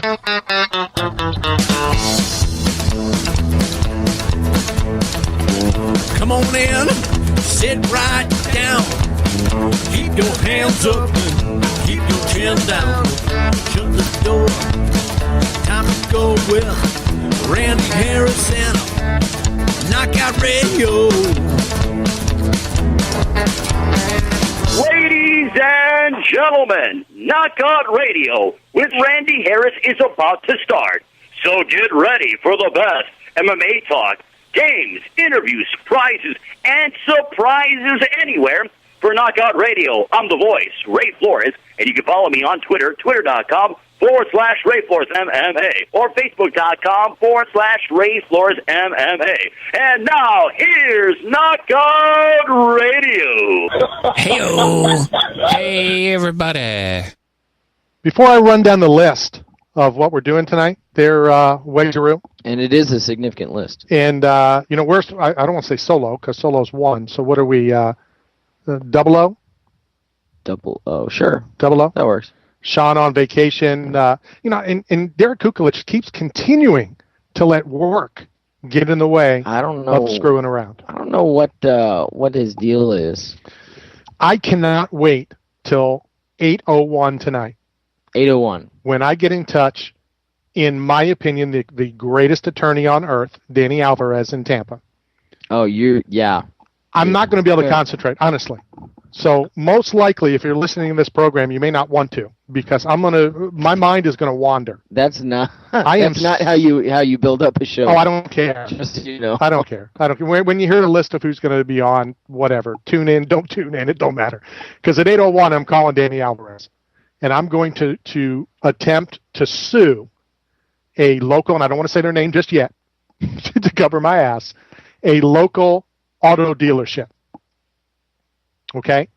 Come on in, sit right down. Keep your hands up and keep your chin down. Shut the door. Time to go with Randy Harris and Knockout Radio. Ladies and gentlemen, Knockout Radio with Randy Harris is about to start. So get ready for the best MMA talk, games, interviews, prizes, and surprises anywhere. For Knockout Radio, I'm the voice, Ray Flores, and you can follow me on Twitter, twitter.com/Ray Flores MMA, or facebook.com/Ray Flores MMA. And now, here's Knockout Radio. Hey-o. Hey, everybody. Before I run down the list of what we're doing tonight, Wegs. And it is a significant list. And, I don't want to say solo, because solo's one. So what are we, double O? Double O, sure. Double O? That works. Sean on vacation. And Derek Kukolich keeps continuing to let work get in the way of screwing around. I don't know what his deal is. I cannot wait till 8:01 tonight. 8:01. When I get in touch, in my opinion, the greatest attorney on earth, Danny Alvarez in Tampa. Oh, yeah. I'm not going to be able to concentrate, honestly. So most likely, if you're listening to this program, you may not want to, because my mind is going to wander. That's not not how you build up a show. Oh, I don't care. Just so you know. I don't care. When you hear the list of who's going to be on, whatever, tune in, don't tune in, it don't matter. Because at 8:01, I'm calling Danny Alvarez. And I'm going to attempt to sue a local, and I don't want to say their name just yet, to cover my ass, a local auto dealership. Okay?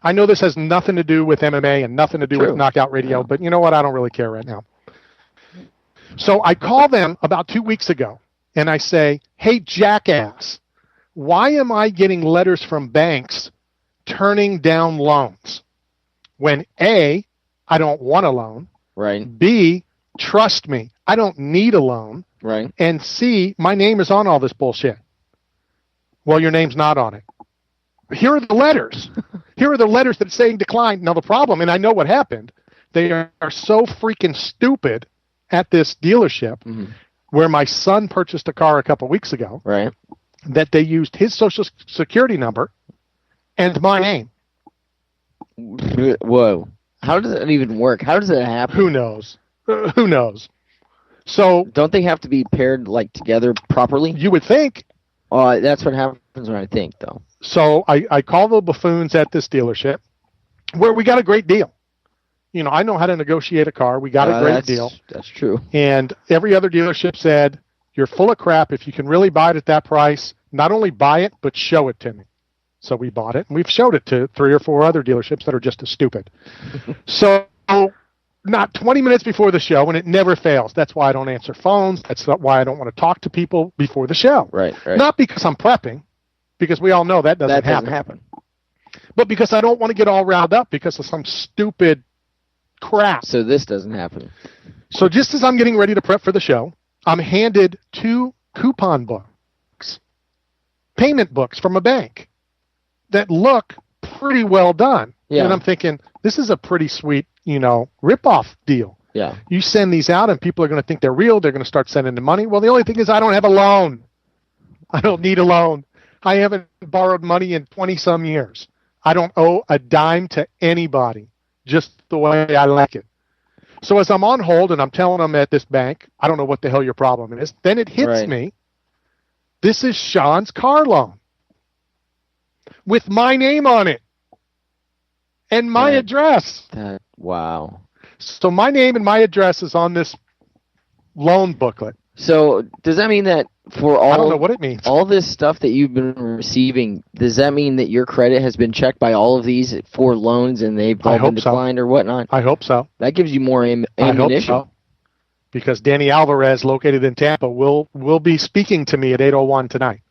I know this has nothing to do with MMA and nothing to do with Knockout Radio, but you know what? I don't really care right now. So I call them about 2 weeks ago, and I say, hey, jackass, why am I getting letters from banks turning down loans when A, I don't want a loan, right? B, trust me, I don't need a loan, right? And C, my name is on all this bullshit. Well, your name's not on it. Here are the letters. Here are the letters that say declined. Now, the problem, and I know what happened, they are so freaking stupid at this dealership where my son purchased a car a couple weeks ago, right? That they used his social security number and my name. Whoa. How does that even work? How does that happen? Who knows? Who knows? So don't they have to be paired together properly? You would think. That's what happens when I think, though. So I call the buffoons at this dealership where we got a great deal. I know how to negotiate a car. We got a great deal. That's true. And every other dealership said, you're full of crap. If you can really buy it at that price, not only buy it, but show it to me. So we bought it, and we've showed it to 3 or 4 other dealerships that are just as stupid. So not 20 minutes before the show, and it never fails. That's why I don't answer phones. That's not why I don't want to talk to people before the show. Right. Not because I'm prepping, because we all know that doesn't happen. But because I don't want to get all riled up because of some stupid crap. So this doesn't happen. So just as I'm getting ready to prep for the show, I'm handed 2 coupon books, payment books from a bank that look pretty well done. Yeah. And I'm thinking, this is a pretty sweet, rip-off deal. Yeah. You send these out and people are going to think they're real. They're going to start sending the money. Well, the only thing is I don't have a loan. I don't need a loan. I haven't borrowed money in 20-some years. I don't owe a dime to anybody, just the way I like it. So as I'm on hold and I'm telling them at this bank, I don't know what the hell your problem is, then it hits me. This is Sean's car loan with my name on it and my address. Wow. So my name and my address is on this loan booklet. So does that mean that for all, I don't know what it means. All this stuff that you've been receiving, does that mean that your credit has been checked by all of these 4 loans and they've all been declined or whatnot? I hope so. That gives you more ammunition. I hope so. Because Danny Alvarez, located in Tampa, will be speaking to me at 8:01 tonight,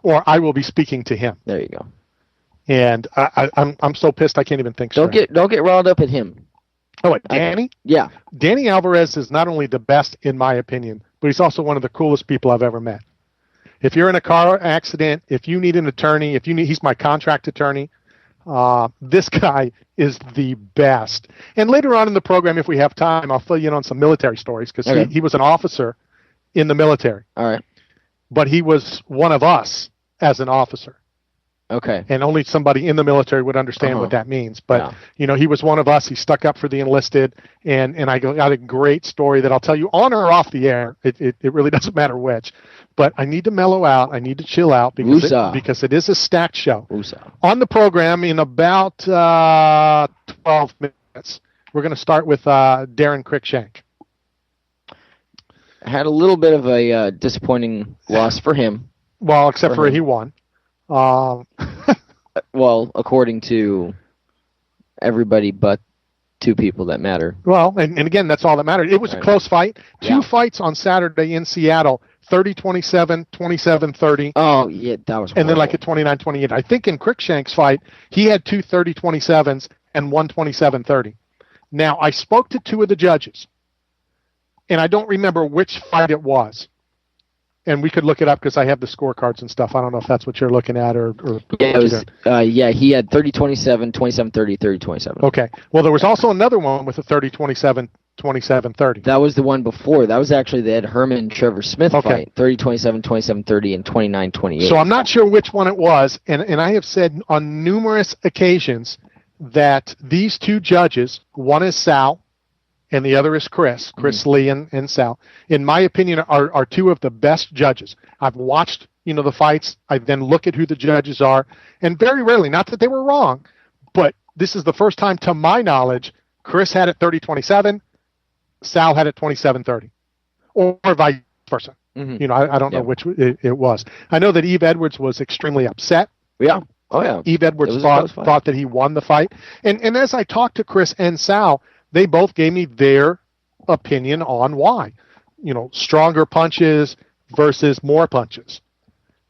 or I will be speaking to him. There you go. And I'm so pissed I can't even think straight. Don't get riled up at him. Oh, what, Danny? Yeah. Danny Alvarez is not only the best, in my opinion, but he's also one of the coolest people I've ever met. If you're in a car accident, if you need an attorney, he's my contract attorney. This guy is the best. And later on in the program, if we have time, I'll fill you in on some military stories because he was an officer in the military. All right. But he was one of us as an officer. Okay. And only somebody in the military would understand what that means. But, he was one of us. He stuck up for the enlisted. And I got a great story that I'll tell you on or off the air. It really doesn't matter which. But I need to mellow out. I need to chill out because it is a stacked show. On the program in about 12 minutes, we're going to start with Daron Cruickshank. Had a little bit of a disappointing loss for him. Well, except for he won. Well, according to everybody but two people that matter. Well, and again, that's all that mattered. It was a close fight. Two fights on Saturday in Seattle, 30-27, 27-30. Oh, yeah, that was horrible. And then like a 29-28. I think in Cruickshank's fight, he had two 30-27s and one 27-30. Now, I spoke to two of the judges, and I don't remember which fight it was. And we could look it up because I have the scorecards and stuff. I don't know if that's what you're looking at or yeah, it was, he had 30-27, 27-30, 30-27. Okay. Well, there was also another one with a 30-27, 27-30. That was the one before. That was actually the Ed Herman Trevor Smith fight, 30-27, 27-30, and 29-28. So I'm not sure which one it was, and I have said on numerous occasions that these two judges, one is Sal, and the other is Chris Lee and Sal, in my opinion, are two of the best judges. I've watched, the fights. I then look at who the judges are, and very rarely, not that they were wrong, but this is the first time, to my knowledge, Chris had it 30-27, Sal had it 27-30, or vice versa. Mm-hmm. I don't know which it was. I know that Yves Edwards was extremely upset. Yeah. Oh, yeah. Yves Edwards thought that he won the fight. And as I talked to Chris and Sal, they both gave me their opinion on why. Stronger punches versus more punches.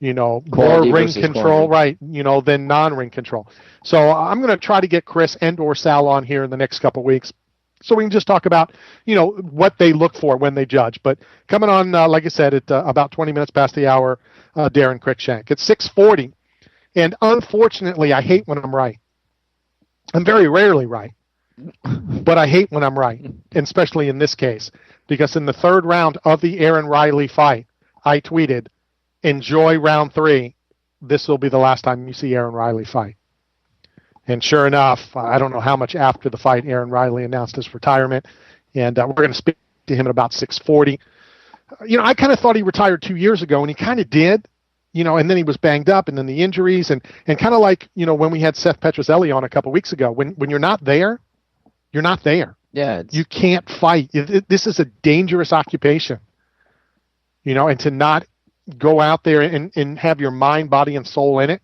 More ring control, right, than non-ring control. So I'm going to try to get Chris and or Sal on here in the next couple of weeks so we can just talk about, what they look for when they judge. But coming on, like I said, at about 20 minutes past the hour, Daron Cruickshank. It's 6:40, and unfortunately, I hate when I'm right. I'm very rarely right. But I hate when I'm right, and especially in this case, because in the third round of the Aaron Riley fight, I tweeted, "Enjoy round 3. This will be the last time you see Aaron Riley fight." And sure enough, I don't know how much after the fight, Aaron Riley announced his retirement, and we're going to speak to him at about 6:40. I kind of thought he retired 2 years ago, and he kind of did. And then he was banged up, and then the injuries, and kind of like, when we had Seth Petrozelli on a couple weeks ago, when you're not there, you're not there. Yeah. You can't fight. This is a dangerous occupation, and to not go out there and have your mind, body, and soul in it.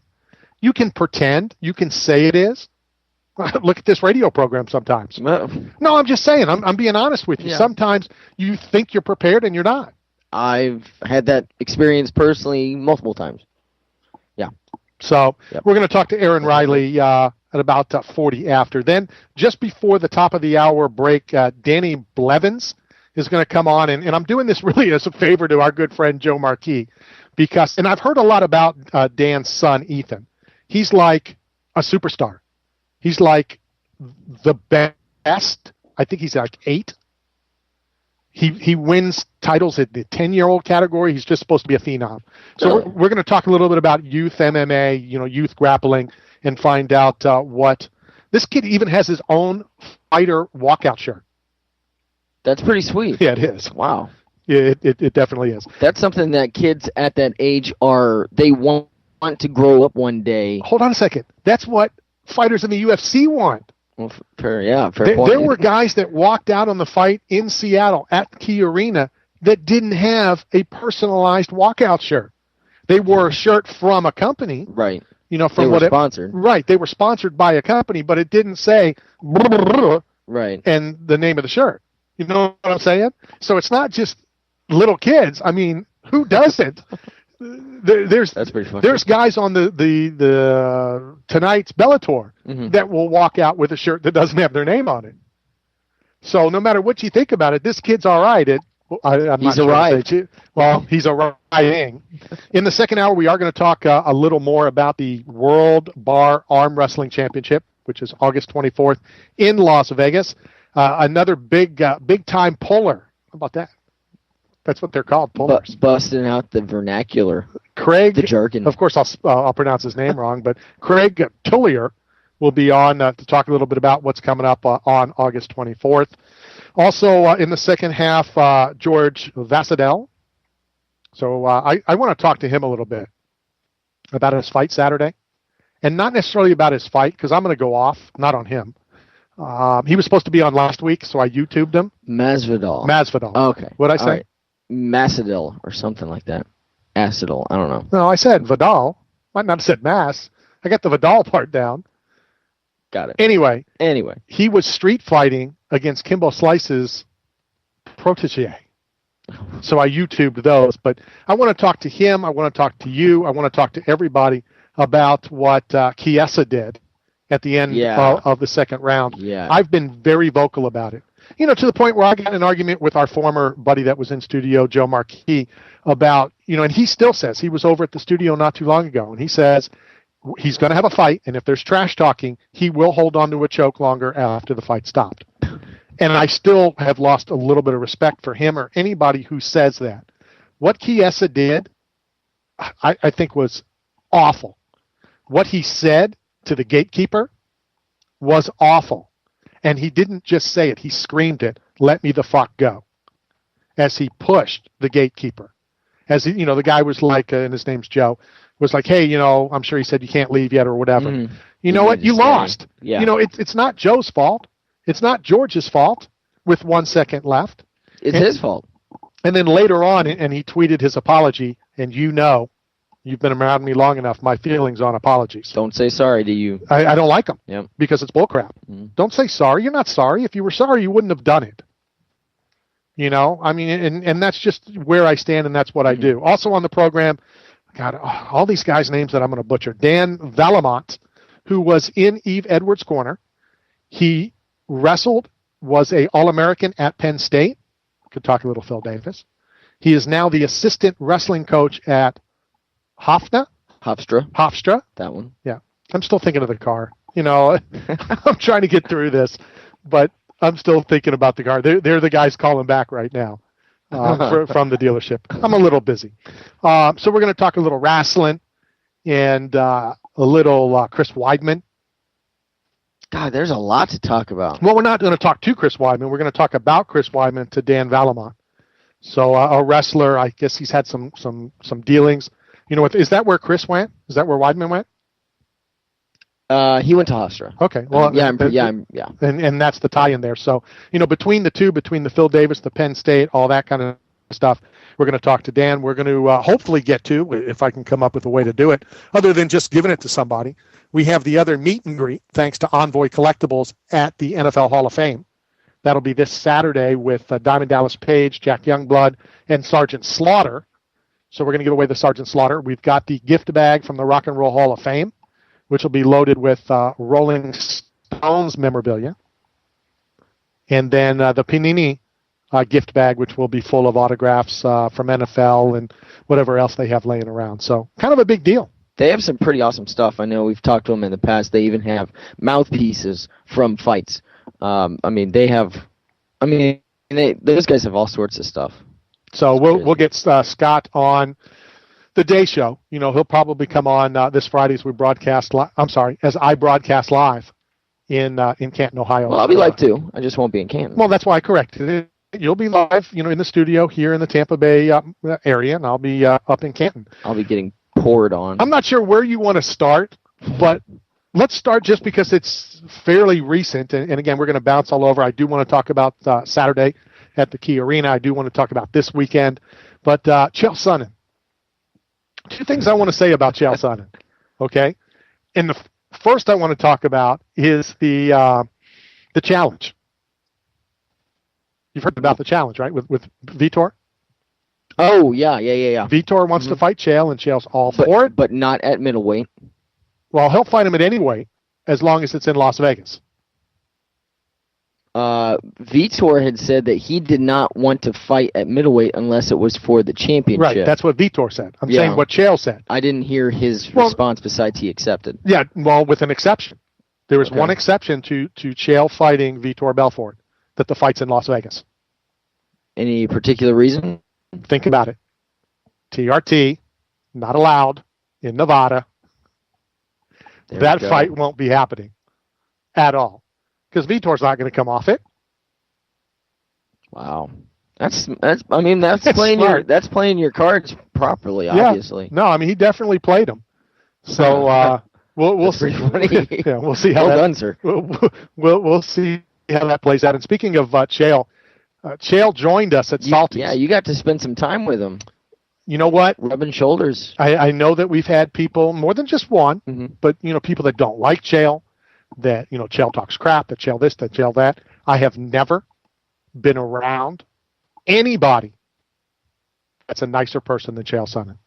You can pretend. You can say it is. Look at this radio program sometimes. No, I'm just saying. I'm being honest with you. Yeah. Sometimes you think you're prepared and you're not. I've had that experience personally multiple times. Yeah. So we're going to talk to Aaron Riley at about 40 after. Then just before the top of the hour break, Danny Blevins is going to come on. And I'm doing this really as a favor to our good friend Joe Marquis. And I've heard a lot about Dan's son, Ethan. He's like a superstar. He's like the best. I think he's like 8. He wins titles at the 10-year-old category. He's just supposed to be a phenom. So we're going to talk a little bit about youth MMA, youth grappling, and find out what this kid even has his own fighter walkout shirt. That's pretty sweet. Yeah, it is. Wow. Yeah, it definitely is. That's something that kids at that age they want to grow up one day. Hold on a second. That's what fighters in the UFC want. Well, fair point. There were guys that walked out on the fight in Seattle at Key Arena that didn't have a personalized walkout shirt. They wore a shirt from a company. Right. From they were sponsored. Right. They were sponsored by a company, but it didn't say right and the name of the shirt. You know what I'm saying? So it's not just little kids. I mean, who doesn't? That's pretty funny. There's guys on the tonight's Bellator that will walk out with a shirt that doesn't have their name on it. So no matter what you think about it, this kid's all right. He's arrived. Well, he's arriving. In the second hour, we are going to talk a little more about the World Bar Arm Wrestling Championship, which is August 24th in Las Vegas. Another big-time puller. How about that? That's what they're called, pullers. Busting out the vernacular. Craig, the jargon. Of course, I'll pronounce his name wrong, but Craig Tullier will be on to talk a little bit about what's coming up on August 24th. Also, in the second half, George Vasadel. So I want to talk to him a little bit about his fight Saturday. And not necessarily about his fight, because I'm going to go off, not on him. He was supposed to be on last week, so I YouTubed him. Masvidal. Okay. What'd I say? Right. Masvidal or something like that. Acidal. I don't know. No, I said Vidal. Might not have said Mass. I got the Vidal part down. Got it. Anyway. He was street fighting against Kimbo Slice's protege. So I YouTubed those. But I want to talk to him. I want to talk to you. I want to talk to everybody about what Chiesa did at the end of the second round. Yeah. I've been very vocal about it. To the point where I got in an argument with our former buddy that was in studio, Joe Marquis, about, and he still says, he was over at the studio not too long ago, and he says he's going to have a fight, and if there's trash talking, he will hold on to a choke longer after the fight stopped. And I still have lost a little bit of respect for him or anybody who says that. What Chiesa did, I think was awful. What he said to the gatekeeper was awful. And he didn't just say it. He screamed it, "Let me the fuck go," as he pushed the gatekeeper. As he, the guy was like, and his name's Joe, was like, "Hey, I'm sure he said you can't leave yet or whatever." Mm-hmm. You know what? You lost. Yeah. It's not Joe's fault. It's not George's fault with 1 second left. It's his fault. And then later on, and he tweeted his apology, and you've been around me long enough, my feelings on apologies. Don't say sorry to you. I don't like them. Yep. Because it's bullcrap. Mm-hmm. Don't say sorry. You're not sorry. If you were sorry, you wouldn't have done it. And that's just where I stand, and that's what I do. Also on the program, God, all these guys' names that I'm going to butcher. Dan Vallimont, who was in Yves Edwards' corner. He wrestled, was a All-American at Penn State. Could talk a little Phil Davis. He is now the assistant wrestling coach at Hofstra. That one. Yeah. I'm still thinking of the car. I'm trying to get through this, but I'm still thinking about the car. They're the guys calling back right now from the dealership. I'm a little busy. So we're going to talk a little wrestling and a little Chris Weidman. God, there's a lot to talk about. Well, we're not going to talk to Chris Weidman. We're going to talk about Chris Weidman to Dan Vallimont. So a wrestler, I guess he's had some dealings. Is that where Chris went? Is that where Weidman went? He went to Hofstra. Okay. Well, yeah. And that's the tie-in there. So, between the two, between the Phil Davis, the Penn State, all that kind of stuff, we're going to talk to Dan. We're going to hopefully get to, if I can come up with a way to do it, other than just giving it to somebody. We have the other meet and greet, thanks to Envoy Collectibles at the NFL Hall of Fame. That'll be this Saturday with Diamond Dallas Page, Jack Youngblood, and Sergeant Slaughter. So we're going to give away the Sergeant Slaughter. We've got the gift bag from the Rock and Roll Hall of Fame, which will be loaded with Rolling Stones memorabilia. And then the Panini gift bag, which will be full of autographs from NFL and whatever else they have laying around. So kind of a big deal. They have some pretty awesome stuff. I know we've talked to them in the past. They even have mouthpieces from fights. Those guys have all sorts of stuff. So we'll get Scott on the day show. He'll probably come on this Friday as as I broadcast live in Canton, Ohio. Well, I'll be live too. I just won't be in Canton. Well, that's why I corrected it. You'll be live, in the studio here in the Tampa Bay area, and I'll be up in Canton. I'll be getting poured on. I'm not sure where you want to start, but let's start just because it's fairly recent. And again, we're going to bounce all over. I do want to talk about Saturday at the Key Arena. I do want to talk about this weekend. But Chael Sonnen. Two things I want to say about Chael Sonnen. Okay? And the first I want to talk about is the challenge. You've heard about the challenge, right, with Vitor? Oh, yeah. Vitor wants to fight Chael, and Chael's all for it. But not at middleweight. Well, he'll fight him at any weight as long as it's in Las Vegas. Vitor had said that he did not want to fight at middleweight unless it was for the championship. Right, that's what Vitor said. I'm saying what Chael said. I didn't hear his response besides he accepted. Yeah, well, with an exception. There was one exception to Chael fighting Vitor Belfort, that the fight's in Las Vegas. Any particular reason? Think about it. TRT, not allowed in Nevada. That fight won't be happening at all. Because Vitor's not going to come off it. Wow, that's playing your cards properly. Obviously, no, I mean he definitely played them. So we'll see. Yeah, we'll see how done, sir. We'll see how that plays out. And speaking of Chael, Chael joined us at Salty's. Yeah, you got to spend some time with him. You know what? Rubbing shoulders. I know that we've had people, more than just one, but people that don't like Chael. That Chael talks crap, that Chael this, that Chael that. I have never been around anybody that's a nicer person than Chael Sonnen.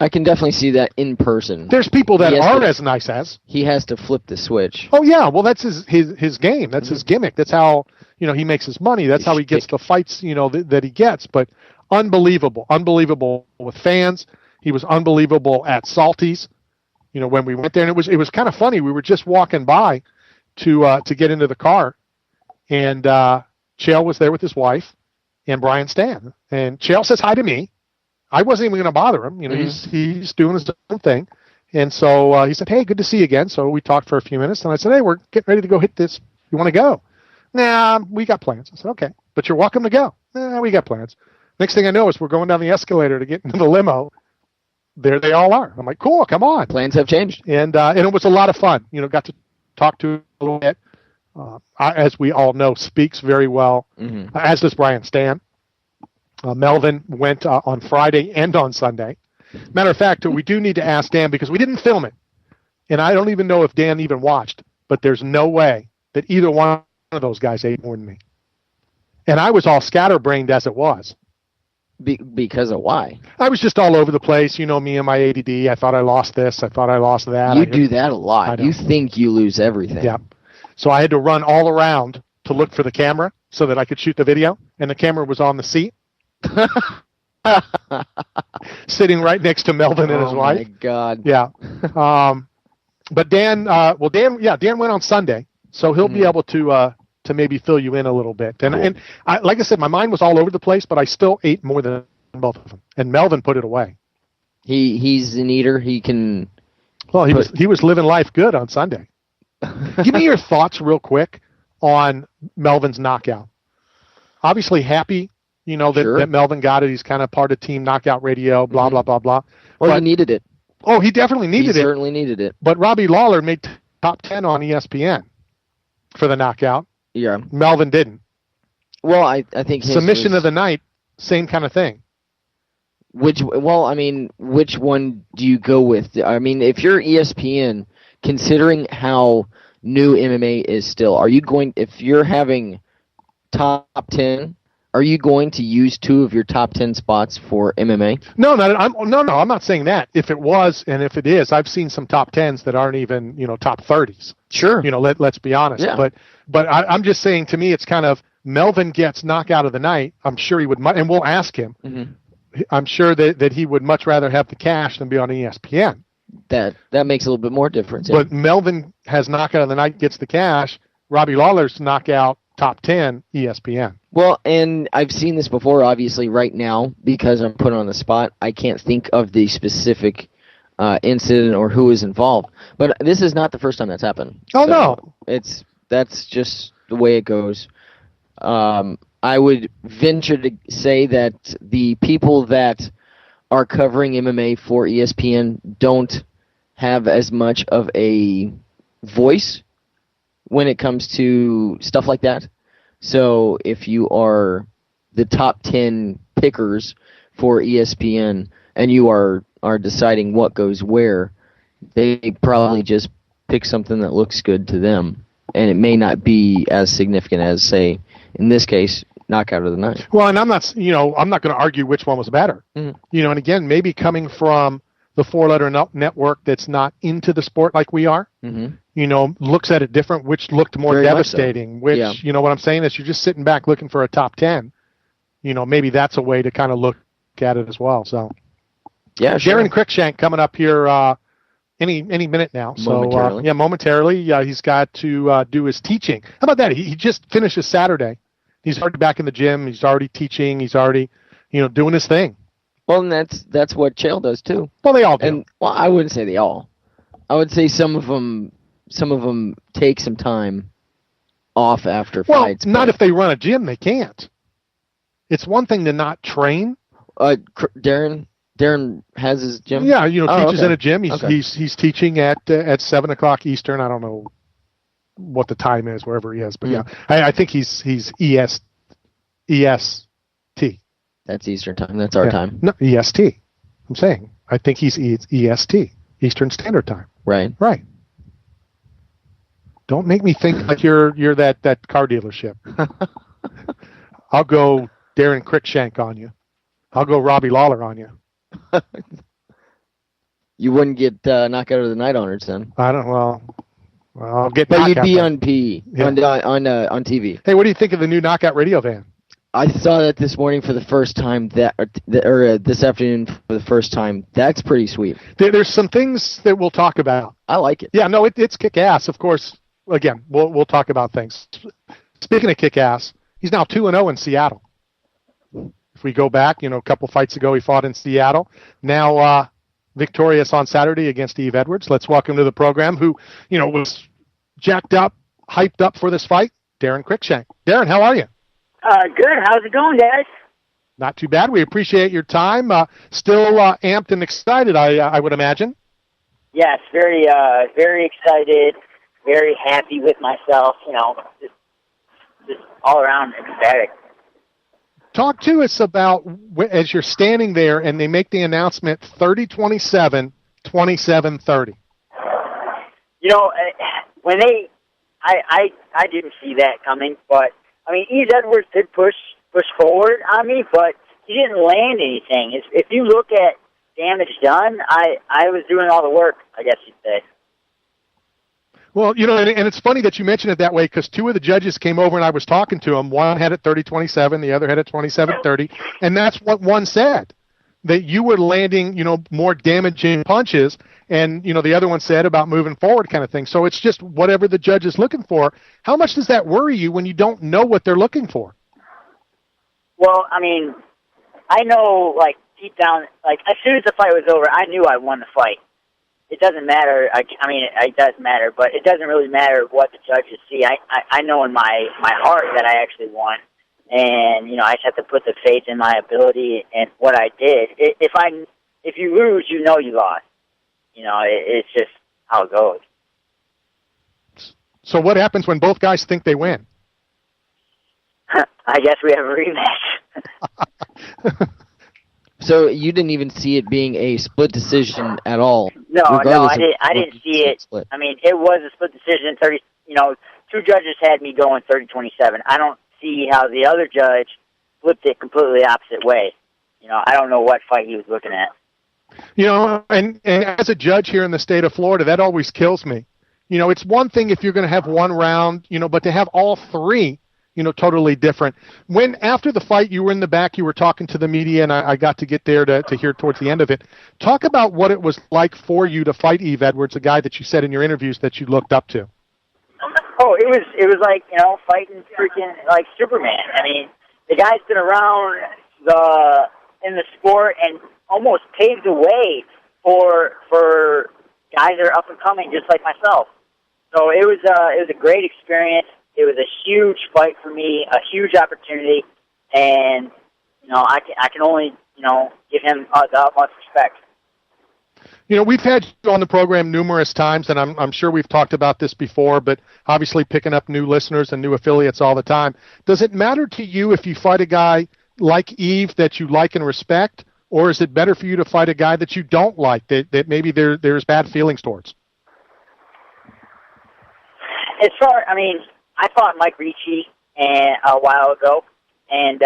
I can definitely see that in person. There's people that aren't as nice as. He has to flip the switch. Oh yeah, well that's his game. That's his gimmick. That's how he makes his money. That's how he gets the fights that he gets. But unbelievable with fans. He was unbelievable at Salty's. When we went there, and it was kind of funny. We were just walking by to get into the car, and Chael was there with his wife and Brian Stan. And Chael says hi to me. I wasn't even going to bother him. He's doing his own thing. And so he said, "Hey, good to see you again." So we talked for a few minutes, and I said, "Hey, we're getting ready to go hit this. You want to go?" "Nah, we got plans." I said, "Okay, but you're welcome to go." "Nah, we got plans." Next thing I know is we're going down the escalator to get into the limo. There they all are. I'm like, cool, come on. Plans have changed. And it was a lot of fun. Got to talk to him a little bit. As we all know, speaks very well, as does Brian Stan. Melvin went on Friday and on Sunday. Matter of fact, we do need to ask Dan, because we didn't film it. And I don't even know if Dan even watched, but there's no way that either one of those guys ate more than me. And I was all scatterbrained as it was. Because of why? I was just all over the place. Me and my ADD. I thought I lost this. I thought I lost that. You do that a lot. You think you lose everything. Yeah. So I had to run all around to look for the camera so that I could shoot the video. And the camera was on the seat. Sitting right next to Melvin and his wife. Oh, my God. Yeah. But Dan went on Sunday. So he'll be able to maybe fill you in a little bit. And like I said, my mind was all over the place, but I still ate more than both of them. And Melvin put it away. He's an eater. He can. Well, he was living life good on Sunday. Give me your thoughts real quick on Melvin's knockout. Obviously happy, that Melvin got it. He's kind of part of Team Knockout Radio. Blah blah blah blah. Well, he needed it. Oh, he definitely needed it. He certainly needed it. But Robbie Lawler made top 10 on ESPN for the knockout. Yeah. Melvin didn't. Well, I think submission of the night, same kind of thing. Which one do you go with? I mean, if you're ESPN, considering how new MMA is still, if you're having top 10, are you going to use 2 of your top 10 spots for MMA? No, I'm not saying that. If it was, and if it is, I've seen some top 10s that aren't even, top 30s. Sure. Let's be honest. Yeah. But I'm just saying, to me, it's kind of Melvin gets knockout of the night. I'm sure he would, and we'll ask him. I'm sure that he would much rather have the cash than be on ESPN. That makes a little bit more difference. Yeah. But Melvin has knockout of the night, gets the cash. Robbie Lawler's knockout top 10 ESPN. Well, and I've seen this before, obviously, right now, because I'm put on the spot. I can't think of the specific incident or who is involved. But this is not the first time that's happened. Oh, so no. That's just the way it goes. I would venture to say that the people that are covering MMA for ESPN don't have as much of a voice when it comes to stuff like that. So if you are the top 10 pickers for ESPN and you are deciding what goes where, they probably just pick something that looks good to them. And it may not be as significant as, say, in this case, knockout of the night. Well, and I'm not going to argue which one was better. And again, maybe coming from the four-letter network that's not into the sport like we are, looks at it different, which looked more Very much devastating, so. which, Yeah. you know what I'm saying, is you're just sitting back looking for a top 10. Maybe that's a way to kind of look at it as well. So, yeah, sure. Daron Cruickshank coming up here any minute now. Momentarily. So, momentarily. He's got to do his teaching. How about that? He just finished his Saturday. He's already back in the gym. He's already teaching. He's already, doing his thing. Well, and that's what Chael does too. Well, they all do. And I wouldn't say they all. I would say some of them take some time off after fights. Well, not if they run a gym. They can't. It's one thing to not train. Daron has his gym. Yeah, teaches in a gym. Okay. He's teaching at 7:00 Eastern. I don't know what the time is wherever he is, but yeah, I think he's EST. That's Eastern time. That's our time. No, EST. I'm saying I think he's EST, Eastern Standard Time. Right. Right. Don't make me think like you're that car dealership. I'll go Daron Cruickshank on you. I'll go Robbie Lawler on you. You wouldn't get knockout of the night honors then. I don't. Well, I'll get. But you'd be then. on P on TV. Hey, what do you think of the new Knockout Radio van? I saw that this morning for the first time. This afternoon for the first time. That's pretty sweet. There's some things that we'll talk about. I like it. Yeah, no, it's kick ass. Of course. Again, we'll talk about things. Speaking of kick ass, he's now 2-0 in Seattle. If we go back, a couple fights ago, he fought in Seattle. Now victorious on Saturday against Yves Edwards. Let's welcome to the program who, was jacked up, hyped up for this fight, Daron Cruickshank. Daron, how are you? Good. How's it going, guys? Not too bad. We appreciate your time. Still amped and excited, I would imagine. Yes, very excited, very happy with myself. Just all around ecstatic. Talk to us about, as you're standing there and they make the announcement 30-27, 27-30. When I didn't see that coming, but I mean, Yves Edwards did push forward on me, but he didn't land anything. If you look at damage done, I was doing all the work, I guess you'd say. Well, and it's funny that you mention it that way because two of the judges came over and I was talking to them. One had it 30-27, the other had it 27-30, and that's what one said, that you were landing, more damaging punches, and, the other one said about moving forward kind of thing. So it's just whatever the judge is looking for. How much does that worry you when you don't know what they're looking for? Well, I mean, I know, deep down, as soon as the fight was over, I knew I won the fight. It doesn't matter. I mean, it does matter, but it doesn't really matter what the judges see. I know in my heart that I actually won, and I just have to put the faith in my ability and what I did. If you lose, you lost. It's just how it goes. So what happens when both guys think they win? I guess we have a rematch. So you didn't even see it being a split decision at all? No, I didn't see it. Split. I mean, it was a split decision. 30. Two judges had me going 30-27. I don't see how the other judge flipped it completely opposite way. I don't know what fight he was looking at. And as a judge here in the state of Florida, that always kills me. It's one thing if you're going to have one round, but to have all three, totally different. When after the fight, you were in the back, you were talking to the media, and I got to get there to hear towards the end of it. Talk about what it was like for you to fight Yves Edwards, a guy that you said in your interviews that you looked up to. Oh, it was like, fighting freaking like Superman. I mean, the guy's been around in the sport and almost paved the way for guys that are up and coming, just like myself. So it was a great experience. It was a huge fight for me, a huge opportunity, and I can only give him the utmost respect. We've had you on the program numerous times, and I'm sure we've talked about this before, but obviously picking up new listeners and new affiliates all the time. Does it matter to you if you fight a guy like Yves that you like and respect, or is it better for you to fight a guy that you don't like, that maybe there's bad feelings towards? I fought Mike Ricci a while ago, and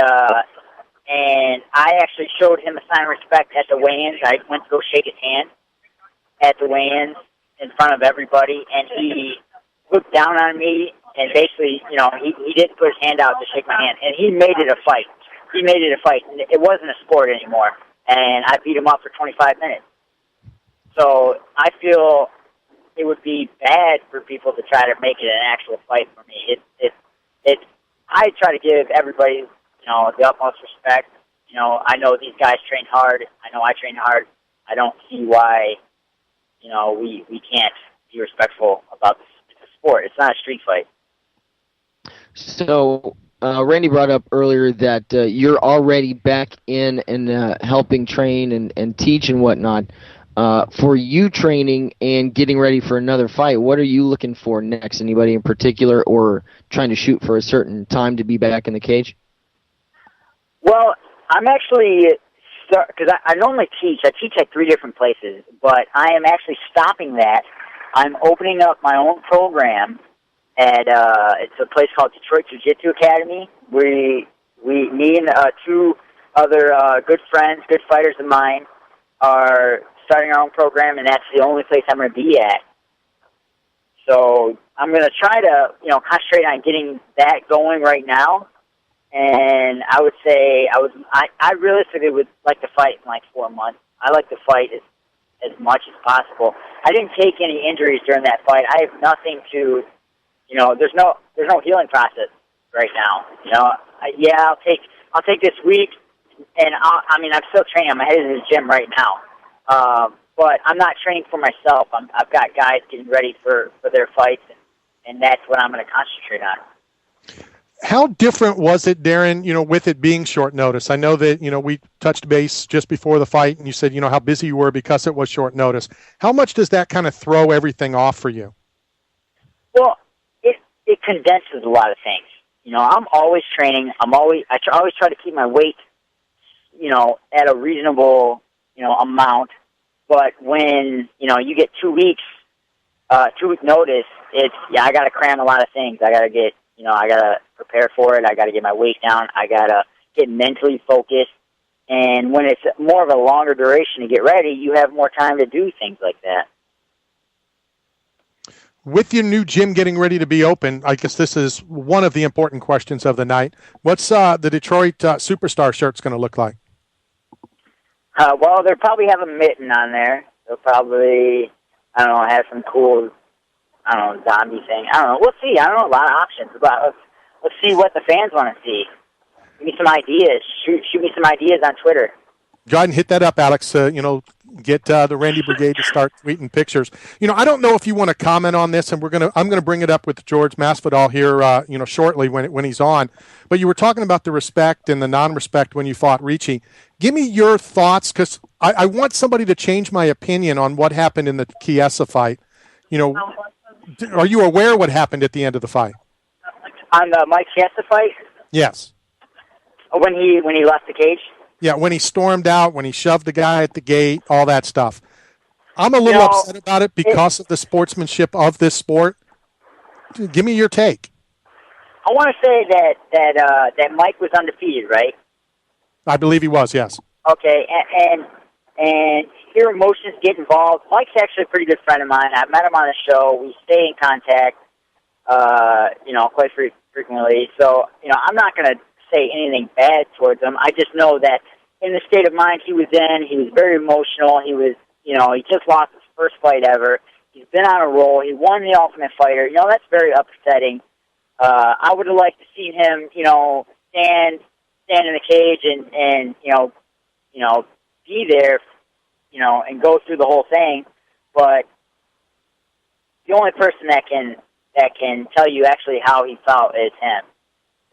and I actually showed him a sign of respect at the weigh-ins. I went to go shake his hand at the weigh-ins in front of everybody, and he looked down on me, and basically, he didn't put his hand out to shake my hand, and he made it a fight. He made it a fight. It wasn't a sport anymore, and I beat him up for 25 minutes. So I feel it would be bad for people to try to make it an actual fight for me. I try to give everybody, the utmost respect. I know these guys train hard. I know I train hard. I don't see why, we can't be respectful about this. It's a sport. It's not a street fight. So, Randy brought up earlier that you're already back in and helping train and teach and whatnot. For you training and getting ready for another fight, what are you looking for next? Anybody in particular, or trying to shoot for a certain time to be back in the cage? Well, I'm actually, because I normally teach. I teach at 3 different places, but I am actually stopping that. I'm opening up my own program at it's a place called Detroit Jiu-Jitsu Academy. Me and 2 other good friends, good fighters of mine, are starting our own program, and that's the only place I'm going to be at. So I'm going to try to, concentrate on getting that going right now. And I would say I realistically would like to fight in like 4 months. I like to fight as much as possible. I didn't take any injuries during that fight. I have nothing to, there's no healing process right now. I'll take this week, and I'm still training. I'm headed to the gym right now. But I'm not training for myself. I've got guys getting ready for their fights, and that's what I'm going to concentrate on. How different was it, Daron, with it being short notice? I know that, we touched base just before the fight, and you said, how busy you were because it was short notice. How much does that kind of throw everything off for you? Well, it condenses a lot of things. I'm always training. I always try to keep my weight, at a reasonable, amount. But when, you get 2 weeks, 2 week notice, I got to cram a lot of things. I got to get, I got to prepare for it. I got to get my weight down. I got to get mentally focused. And when it's more of a longer duration to get ready, you have more time to do things like that. With your new gym getting ready to be open, I guess this is one of the important questions of the night. What's the Detroit Superstar shirt's going to look like? Well, they'll probably have a mitten on there. They'll probably, have some cool, zombie thing. I don't know. We'll see. A lot of options. But let's see what the fans want to see. Give me some ideas. Shoot me some ideas on Twitter. Go ahead and hit that up, Alex. Get the Randy Brigade to start tweeting pictures. I don't know if you want to comment on this, and I'm gonna bring it up with George Masvidal here, shortly when he's on. But you were talking about the respect and the non-respect when you fought Ricci. Give me your thoughts, because I want somebody to change my opinion on what happened in the Chiesa fight. Are you aware what happened at the end of the fight? On the Mike Chiesa fight? Yes. When he left the cage? Yeah, when he stormed out, when he shoved the guy at the gate, all that stuff. I'm a little upset about it because of the sportsmanship of this sport. Give me your take. I want to say that Mike was undefeated, right? I believe he was, yes. Okay, and your emotions get involved. Mike's actually a pretty good friend of mine. I've met him on the show. We stay in contact, quite frequently. So, I'm not going to say anything bad towards him. I just know that in the state of mind he was in, he was very emotional. He was, he just lost his first fight ever. He's been on a roll. He won the Ultimate Fighter. That's very upsetting. I would have liked to see him, stand in the cage and be there, and go through the whole thing. But the only person that can tell you actually how he felt is him.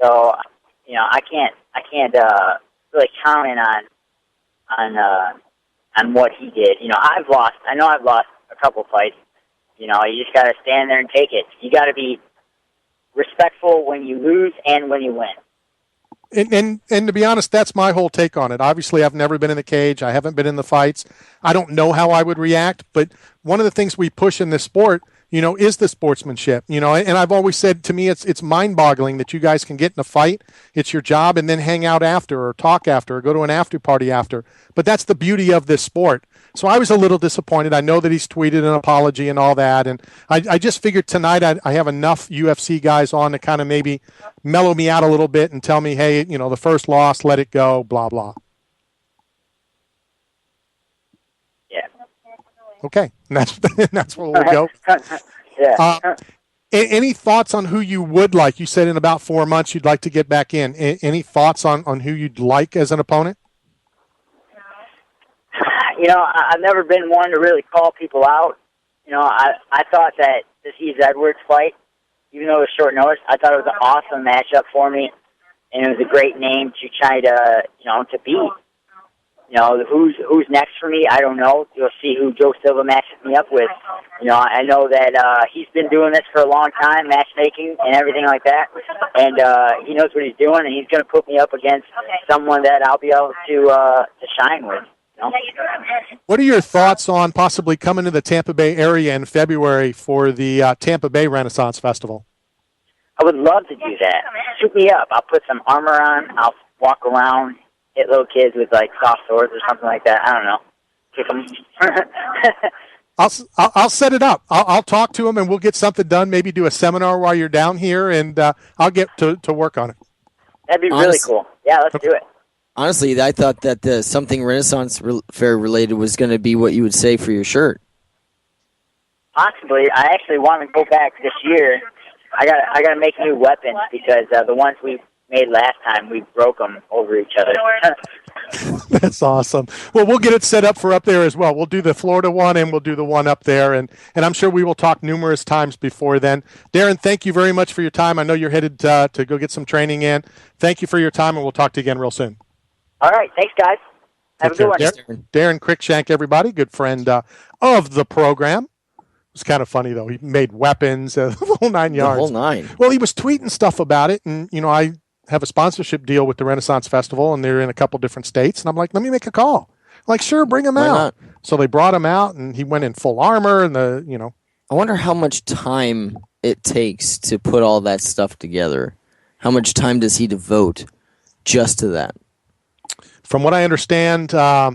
So, I can't really comment on what he did. I've lost a couple fights. You just got to stand there and take it. You got to be respectful when you lose and when you win. And to be honest, that's my whole take on it. Obviously, I've never been in the cage. I haven't been in the fights. I don't know how I would react. But one of the things we push in this sport is the sportsmanship. And I've always said, to me, it's mind-boggling that you guys can get in a fight, it's your job, and then hang out after or talk after or go to an after party after. But that's the beauty of this sport. So I was a little disappointed. I know that he's tweeted an apology and all that, and I just figured tonight I have enough UFC guys on to kind of maybe mellow me out a little bit and tell me, hey, the first loss, let it go, blah, blah. Yeah. Okay, and that's where we'll go. Yeah. Any thoughts on who you would like? You said in about 4 months you'd like to get back in. Any thoughts on who you'd like as an opponent? I've never been one to really call people out. I thought that this Yves Edwards fight, even though it was short notice, I thought it was an awesome matchup for me, and it was a great name to try to, to beat. Who's next for me, I don't know. You'll see who Joe Silva matches me up with. I know that he's been doing this for a long time, matchmaking and everything like that, and he knows what he's doing, and he's going to put me up against someone that I'll be able to shine with. What are your thoughts on possibly coming to the Tampa Bay area in February for the Tampa Bay Renaissance Festival? I would love to do that. Shoot me up. I'll put some armor on. I'll walk around, hit little kids with soft swords or something like that. I don't know. Kick them. I'll set it up. I'll talk to them and we'll get something done. Maybe do a seminar while you're down here, and I'll get to work on it. That'd be really cool. Yeah, let's do it. Honestly, I thought that the something Renaissance Fair related was going to be what you would say for your shirt. Possibly. I actually want to go back this year. I got to make new weapons because the ones we made last time, we broke them over each other. That's awesome. Well, we'll get it set up for up there as well. We'll do the Florida one and we'll do the one up there, and I'm sure we will talk numerous times before then. Daron, thank you very much for your time. I know you're headed to go get some training in. Thank you for your time, and we'll talk to you again real soon. All right. Thanks, guys. Have a good one. Daron Cruickshank, everybody, good friend of the program. It was kind of funny, though. He made weapons, the whole 9 yards. The whole nine. Well, he was tweeting stuff about it, and, I have a sponsorship deal with the Renaissance Festival, and they're in a couple different states, and I'm like, let me make a call. I'm like, sure, bring him out. Not? So they brought him out, and he went in full armor, and I wonder how much time it takes to put all that stuff together. How much time does he devote just to that? From what I understand,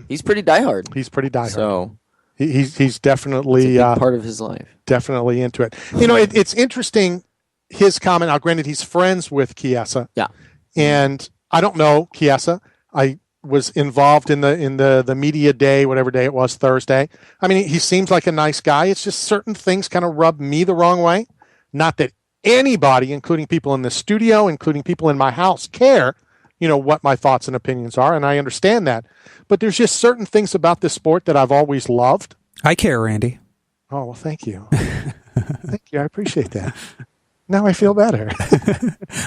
he's pretty diehard. He's pretty diehard. So he's definitely it's a big part of his life. Definitely into it. It's interesting. His comment. Now, granted, he's friends with Chiesa. Yeah, and I don't know Chiesa. I was involved in the media day, whatever day it was, Thursday. I mean, he seems like a nice guy. It's just certain things kind of rub me the wrong way. Not that anybody, including people in the studio, including people in my house, care. What my thoughts and opinions are, and I understand that. But there's just certain things about this sport that I've always loved. I care, Randy. Oh, well, thank you. Thank you. I appreciate that. Now I feel better.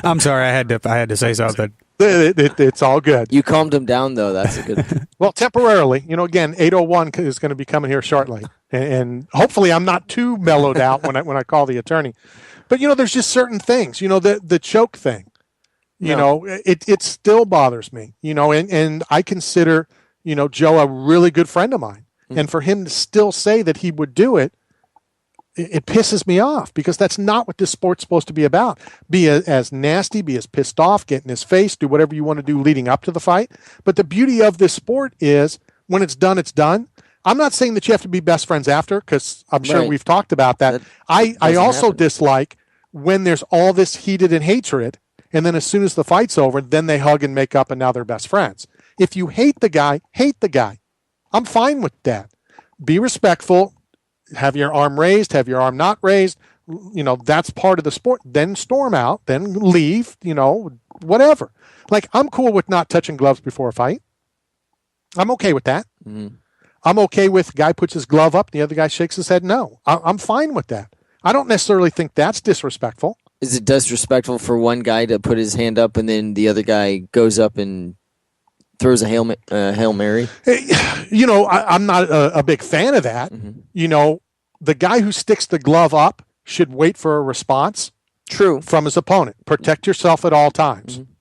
I'm sorry. I had to say something. It's all good. You calmed him down, though. That's a good. Well, temporarily. Again, 801 is going to be coming here shortly, and hopefully I'm not too mellowed out when I call the attorney. But there's just certain things. The choke thing. It still bothers me, and I consider, Joe a really good friend of mine. Mm-hmm. And for him to still say that he would do it, it pisses me off because that's not what this sport's supposed to be about. Be as nasty, be as pissed off, get in his face, do whatever you want to do leading up to the fight. But the beauty of this sport is when it's done, it's done. I'm not saying that you have to be best friends after because I'm sure we've talked about that. I also dislike when there's all this heated and hatred. And then as soon as the fight's over, then they hug and make up and now they're best friends. If you hate the guy, hate the guy. I'm fine with that. Be respectful. Have your arm raised. Have your arm not raised. That's part of the sport. Then storm out. Then leave. Whatever. Like, I'm cool with not touching gloves before a fight. I'm okay with that. Mm-hmm. I'm okay with guy puts his glove up, the other guy shakes his head no. I'm fine with that. I don't necessarily think that's disrespectful. Is it disrespectful for one guy to put his hand up and then the other guy goes up and throws a Hail Mary? I'm not a big fan of that. Mm-hmm. The guy who sticks the glove up should wait for a response. True. From his opponent. Protect yourself at all times. Mm-hmm.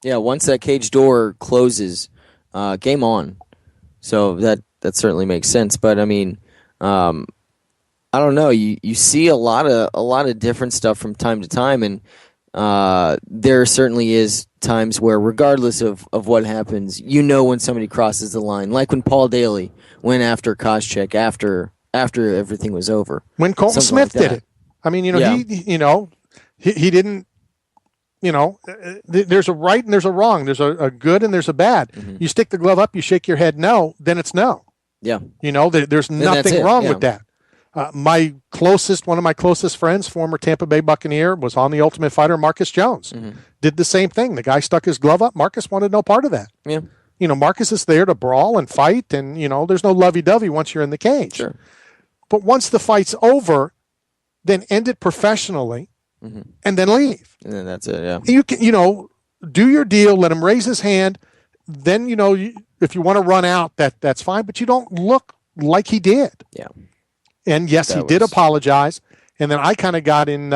Yeah, once that cage door closes, game on. So that certainly makes sense. But, I mean, I don't know. You see a lot of different stuff from time to time, and there certainly is times where, regardless of what happens, when somebody crosses the line, like when Paul Daly went after Koscheck after everything was over. When Colton Something Smith like did that. it. I mean, Yeah. he didn't. There's a right and there's a wrong. There's a good and there's a bad. Mm-hmm. You stick the glove up, you shake your head no, then it's no. Yeah. There's that's nothing it, wrong yeah. with that. One of my closest friends, former Tampa Bay Buccaneer, was on The Ultimate Fighter, Marcus Jones. Mm-hmm. Did the same thing. The guy stuck his glove up. Marcus wanted no part of that. Yeah. Marcus is there to brawl and fight, and, there's no lovey-dovey once you're in the cage. Sure. But once the fight's over, then end it professionally and then leave. And then that's it, yeah. You can, do your deal, let him raise his hand. Then, if you want to run out, that's fine, but you don't look like he did. Yeah. And yes, he did apologize. And then I kind of got in,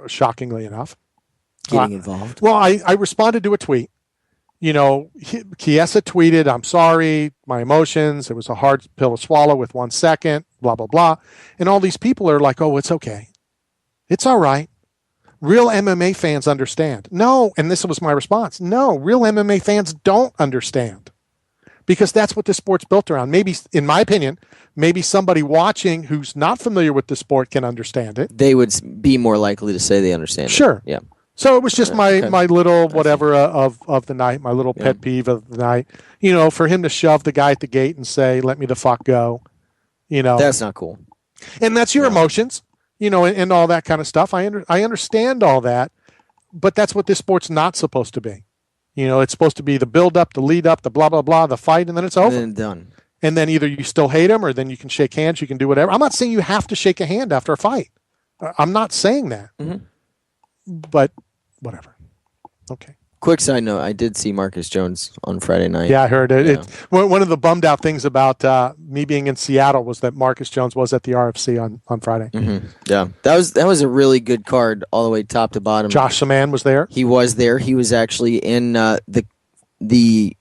shockingly enough. Getting involved. Well, I responded to a tweet. Chiesa tweeted, "I'm sorry, my emotions. It was a hard pill to swallow with 1 second, blah, blah, blah." And all these people are like, "Oh, it's okay. It's all right. Real MMA fans understand." No, and this was my response. No, real MMA fans don't understand. Because that's what the sport's built around. Maybe, in my opinion, maybe somebody watching who's not familiar with the sport can understand it. They would be more likely to say they understand Sure. it. Yeah. So it was just my little whatever of the night, my little Yeah. pet peeve of the night. For him to shove the guy at the gate and say, "Let me the fuck go," That's not cool. and that's your emotions, and all that kind of stuff. I understand all that, but that's what this sport's not supposed to be. It's supposed to be the build up, the lead up, the blah blah blah, the fight, and then it's over. And then done. And then either you still hate him, or then you can shake hands. You can do whatever. I'm not saying you have to shake a hand after a fight. I'm not saying that. Mhm. But whatever. Okay. Quick side note, I did see Marcus Jones on Friday night. Yeah, I heard it. Yeah. One of the bummed out things about me being in Seattle was that Marcus Jones was at the RFC on Friday. Mm-hmm. Yeah. That was a really good card all the way top to bottom. Josh Saman was there. He was there. He was actually in the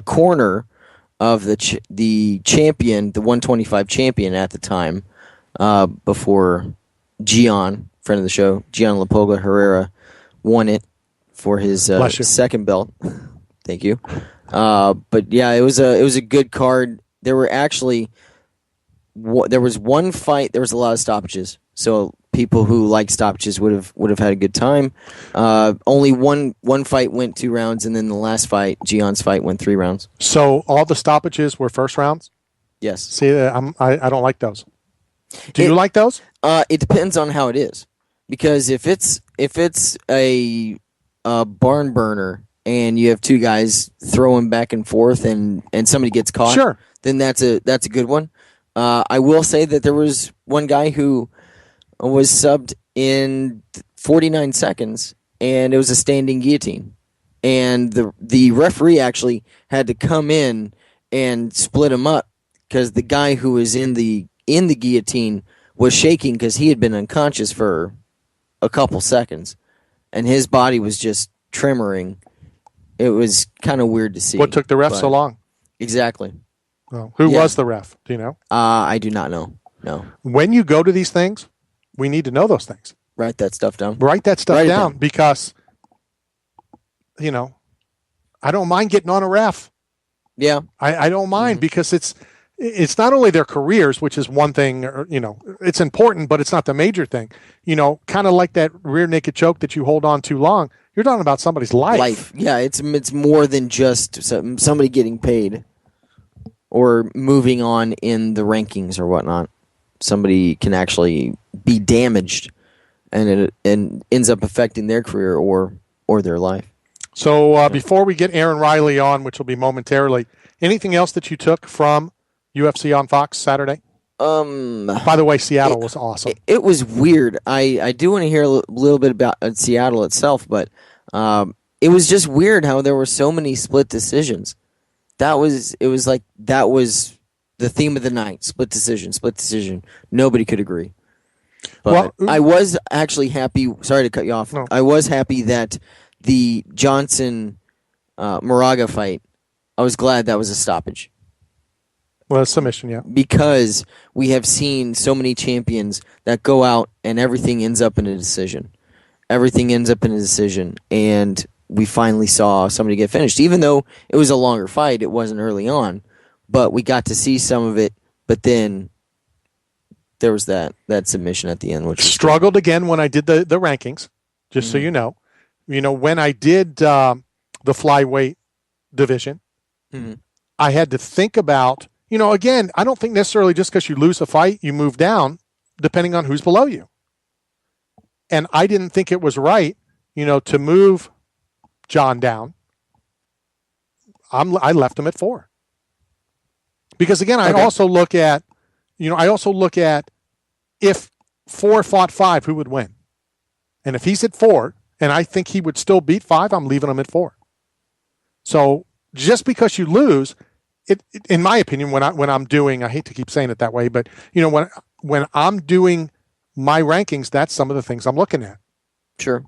corner of the champion, the 125 champion at the time, before Gian, friend of the show, Gian Lapoga Herrera, won it for his second belt. Thank you. But yeah, it was a good card. There were actually there was one fight. There was a lot of stoppages, so people who like stoppages would have had a good time. Only one fight went 2 rounds, and then the last fight, Gion's fight, went 3 rounds. So all the stoppages were first rounds? Yes. See, I don't like those. Do you like those? It depends on how it is, because if it's a barn burner and you have 2 guys throwing back and forth and somebody gets caught, Sure. then that's a good one. I will say that there was one guy who was subbed in 49 seconds, and it was a standing guillotine. And the referee actually had to come in and split him up, because the guy who was in the guillotine was shaking because he had been unconscious for a couple seconds, and his body was just tremoring. It was kind of weird to see. What took the ref so long? Exactly. Oh, who was the ref? Do you know? I do not know. No. When you go to these things, we need to know those things. Write that stuff down. Write that stuff Write it down, down. because, I don't mind getting on a ref. Yeah. I don't mind, because it's not only their careers, which is one thing, or, it's important, but it's not the major thing. Kind of like that rear naked choke that you hold on too long. You're talking about somebody's life. Yeah, it's more than just somebody getting paid or moving on in the rankings or whatnot. Somebody can actually be damaged, and it ends up affecting their career or their life. So before we get Aaron Riley on, which will be momentarily, anything else that you took from UFC on Fox Saturday? By the way, Seattle was awesome. It was weird. I do want to hear a little bit about Seattle itself, but it was just weird how there were so many split decisions. That was the theme of the night: split decision. Nobody could agree. But I was actually happy. Sorry to cut you off. No. I was happy that the Johnson Moraga fight, I was glad that was a stoppage. Well, submission, yeah. Because we have seen so many champions that go out and everything ends up in a decision. Everything ends up in a decision, and we finally saw somebody get finished. Even though it was a longer fight, it wasn't early on, but we got to see some of it, but then there was that submission at the end. Which struggled again when I did the rankings, just so you know. When I did the flyweight division, I had to think about, again, I don't think necessarily just because you lose a fight, you move down, depending on who's below you. And I didn't think it was right, to move John down. I left him at 4. Because again, I also look at if 4 fought 5, who would win? And if he's at 4, and I think he would still beat 5, I'm leaving him at 4. So just because you lose, in my opinion, when I'm doing, I hate to keep saying it that way, but when I'm doing my rankings, that's some of the things I'm looking at. Sure,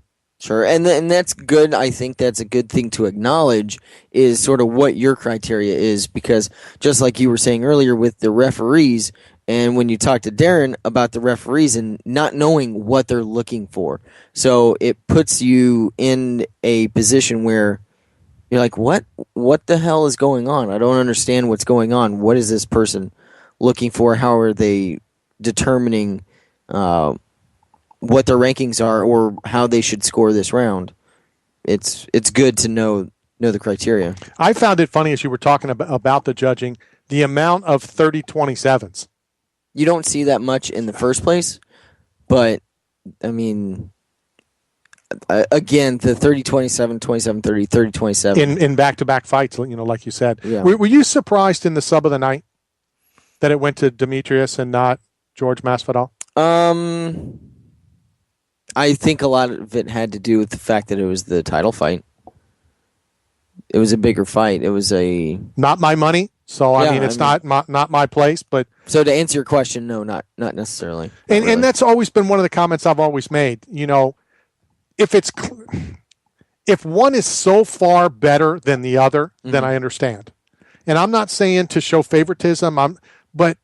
and that's good. I think that's a good thing to acknowledge is sort of what your criteria is, because just like you were saying earlier with the referees, and when you talk to Daron about the referees and not knowing what they're looking for, so it puts you in a position where you're like, what the hell is going on? I don't understand what's going on. What is this person looking for? How are they determining what their rankings are or how they should score this round? It's good to know the criteria. I found it funny as you were talking about the judging, the amount of 30-27s. You don't see that much in the first place, but, I mean... again, the 30-27, 27-30, 30-27. In back-to-back fights, like you said. Yeah. Were you surprised in the sub of the night that it went to Demetrius and not George Masvidal? I think a lot of it had to do with the fact that it was the title fight. It was a bigger fight. It was a... Not my money, so it's not my place, but... So to answer your question, no, not necessarily. And really. And that's always been one of the comments I've always made, if one is so far better than the other, then I understand. And I'm not saying to show favoritism, but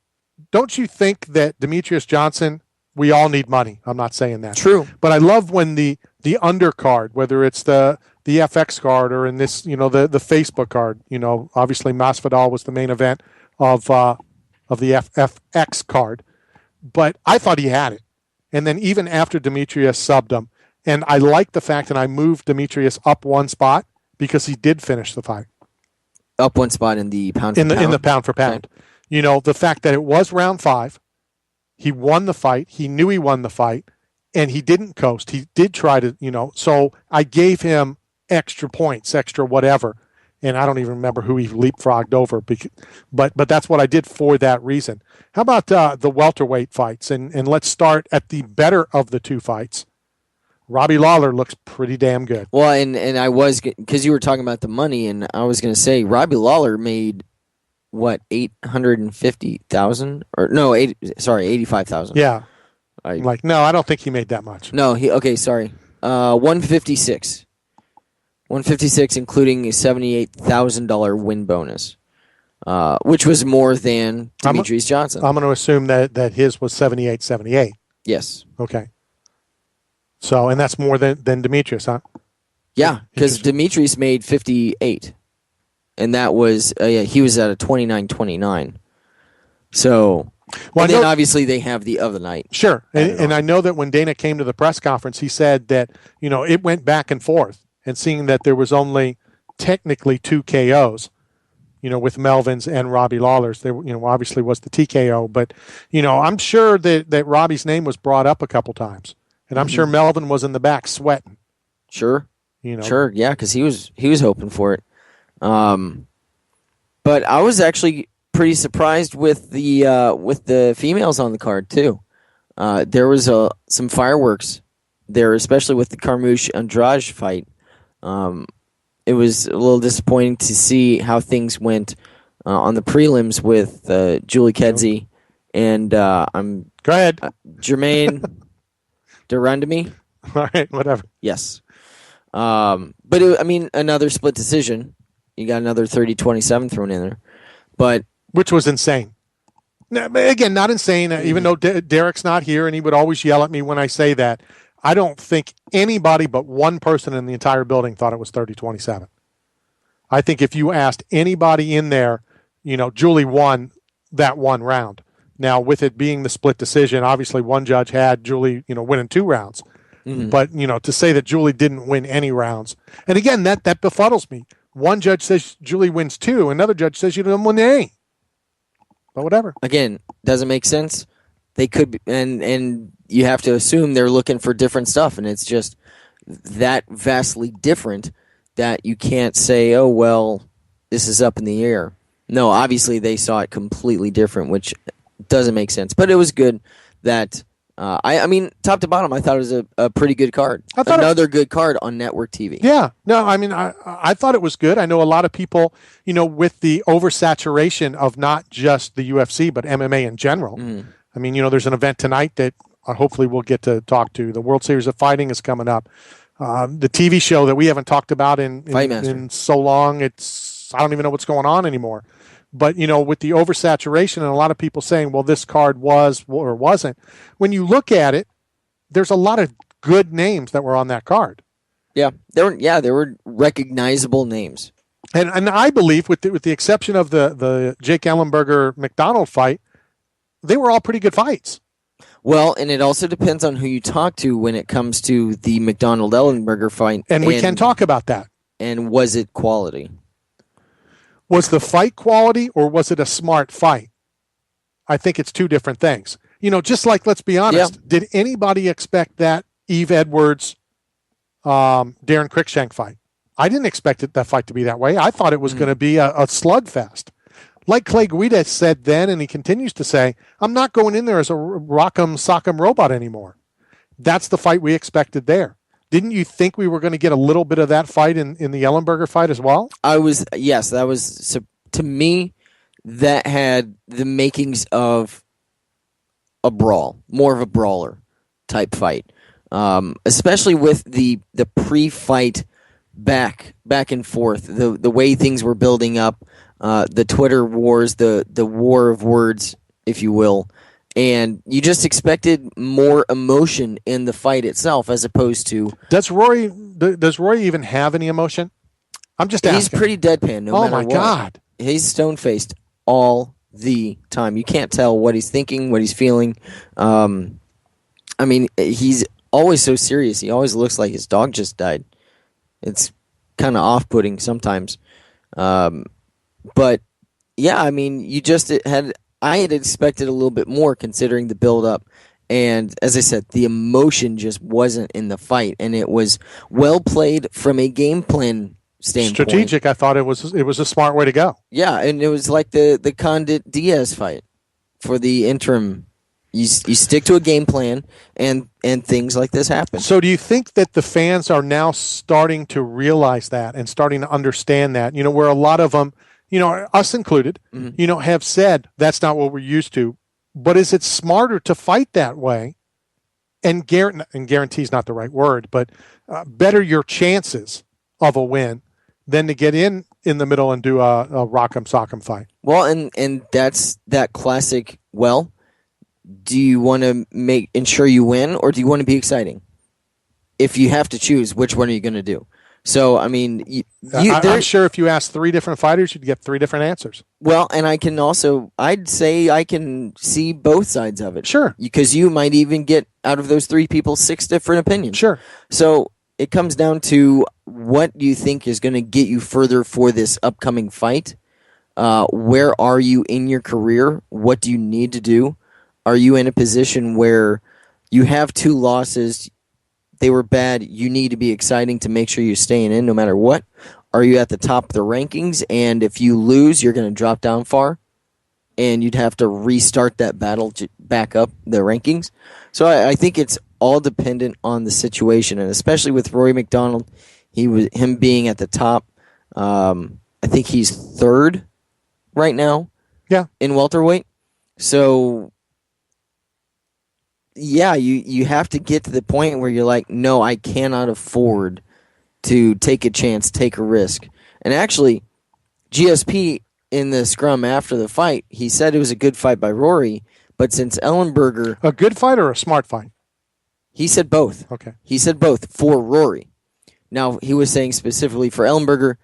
don't you think that Demetrius Johnson, we all need money? I'm not saying that. True. But I love when the undercard, whether it's the FX card or in this, the Facebook card, obviously Masvidal was the main event of the FX card. But I thought he had it. And then even after Demetrius subbed him, and I like the fact that I moved Demetrius up 1 spot because he did finish the fight. Up 1 spot in the pound for pound? In the pound for pound. Okay. The fact that it was round 5, he won the fight, he knew he won the fight, and he didn't coast. He did try to, so I gave him extra points, extra whatever, and I don't even remember who he leapfrogged over, but that's what I did for that reason. How about the welterweight fights? And let's start at the better of the 2 fights. Robbie Lawler looks pretty damn good. Well, and I was, because you were talking about the money, and I was going to say Robbie Lawler made, what, $850,000? Or no, 85,000. Yeah. No, I don't think he made that much. No, 156. 156, including a $78,000 win bonus, which was more than Demetrius Johnson. I'm going to assume that his was 78. Yes. Okay. So, and that's more than Demetrius, huh? Yeah, because Demetrius made 58, and that was he was at a 29-29. So, and then obviously they have the other night. Sure, and I know that when Dana came to the press conference, he said that it went back and forth, and seeing that there was only technically 2 KOs, with Melvin's and Robbie Lawler's, there obviously was the TKO, but I'm sure that Robbie's name was brought up a couple times. And I'm sure Melvin was in the back sweating. Sure. Sure, yeah, because he was hoping for it. But I was actually pretty surprised with the females on the card too. There was some fireworks there, especially with the Carmouche-Andrade fight. It was a little disappointing to see how things went on the prelims with Julie Kedzie and Go ahead. Jermaine Durandamy. All right, whatever. Yes. But another split decision. You got another 30-27 thrown in there. But which was insane. Now, again, not insane, even though Derek's not here, and he would always yell at me when I say that. I don't think anybody but one person in the entire building thought it was 30-27. I think if you asked anybody in there, Julie won that one round. Now, with it being the split decision, obviously one judge had Julie, winning 2 rounds. Mm-hmm. But, to say that Julie didn't win any rounds. And again, that befuddles me. One judge says Julie wins 2. Another judge says you didn't win any. But whatever. Again, doesn't make sense. They could be, and you have to assume they're looking for different stuff, and it's just that vastly different that you can't say, oh, well, this is up in the air. No, obviously they saw it completely different, which doesn't make sense. But it was good that, I mean, top to bottom, I thought it was a pretty good card. Another good card on network TV. Yeah. No, I mean, I thought it was good. I know a lot of people, with the oversaturation of not just the UFC, but MMA in general. Mm. I mean, there's an event tonight that hopefully we'll get to talk to. The World Series of Fighting is coming up. The TV show that we haven't talked about in so long, I don't even know what's going on anymore. But, with the oversaturation and a lot of people saying, well, this card was or wasn't, when you look at it, there's a lot of good names that were on that card. Yeah, there were recognizable names. And I believe, with the exception of the Jake Ellenberger-McDonald fight, they were all pretty good fights. Well, and it also depends on who you talk to when it comes to the McDonald-Ellenberger fight. And we can talk about that. And was it quality? Was the fight quality or was it a smart fight? I think it's 2 different things. Just like, let's be honest, Did anybody expect that Yves Edwards, Daron Cruickshank fight? I didn't expect that fight to be that way. I thought it was going to be a slugfest. Like Clay Guida said then, and he continues to say, I'm not going in there as a rock'em sock'em robot anymore. That's the fight we expected there. Didn't you think we were going to get a little bit of that fight in the Ellenberger fight as well? Yes, that was, to me, that had the makings of a brawl, more of a brawler type fight. Especially with the pre-fight back and forth, the way things were building up, the Twitter wars, the war of words, if you will. And you just expected more emotion in the fight itself as opposed to... Does Roy even have any emotion? I'm just asking. He's pretty deadpan no matter what. Oh, my God. He's stone-faced all the time. You can't tell what he's thinking, what he's feeling. I mean, he's always so serious. He always looks like his dog just died. It's kind of off-putting sometimes. But, yeah, I mean, I had expected a little bit more considering the build-up. And as I said, the emotion just wasn't in the fight. And it was well played from a game plan standpoint. Strategic, I thought it was a smart way to go. Yeah, and it was like the Condit Diaz fight for the interim. You stick to a game plan, and things like this happen. So do you think that the fans are now starting to realize that and starting to understand that? Where a lot of them, us included, have said that's not what we're used to. But is it smarter to fight that way and guarantee is not the right word, but better your chances of a win than to get in the middle and do a rock'em sock'em fight? Well, and that's that classic, well, do you want to ensure you win or do you want to be exciting? If you have to choose, which one are you going to do? So, I mean, I'm sure if you ask 3 different fighters, you'd get 3 different answers. Well, and I'd say I can see both sides of it. Sure. Because you might even get, out of those 3 people, 6 different opinions. Sure. So, it comes down to what do you think is going to get you further for this upcoming fight? Where are you in your career? What do you need to do? Are you in a position where you have 2 losses? They were bad. You need to be exciting to make sure you're staying in no matter what. Are you at the top of the rankings? And if you lose, you're going to drop down far. And you'd have to restart that battle to back up the rankings. So I think it's all dependent on the situation. And especially with Rory McDonald, him being at the top. I think he's 3rd right now. Yeah. In welterweight. So... yeah, you have to get to the point where you're like, no, I cannot afford to take a chance, take a risk. And actually, GSP in the scrum after the fight, he said it was a good fight by Rory, but since Ellenberger... A good fight or a smart fight? He said both. Okay. He said both for Rory. Now, he was saying specifically for Ellenberger,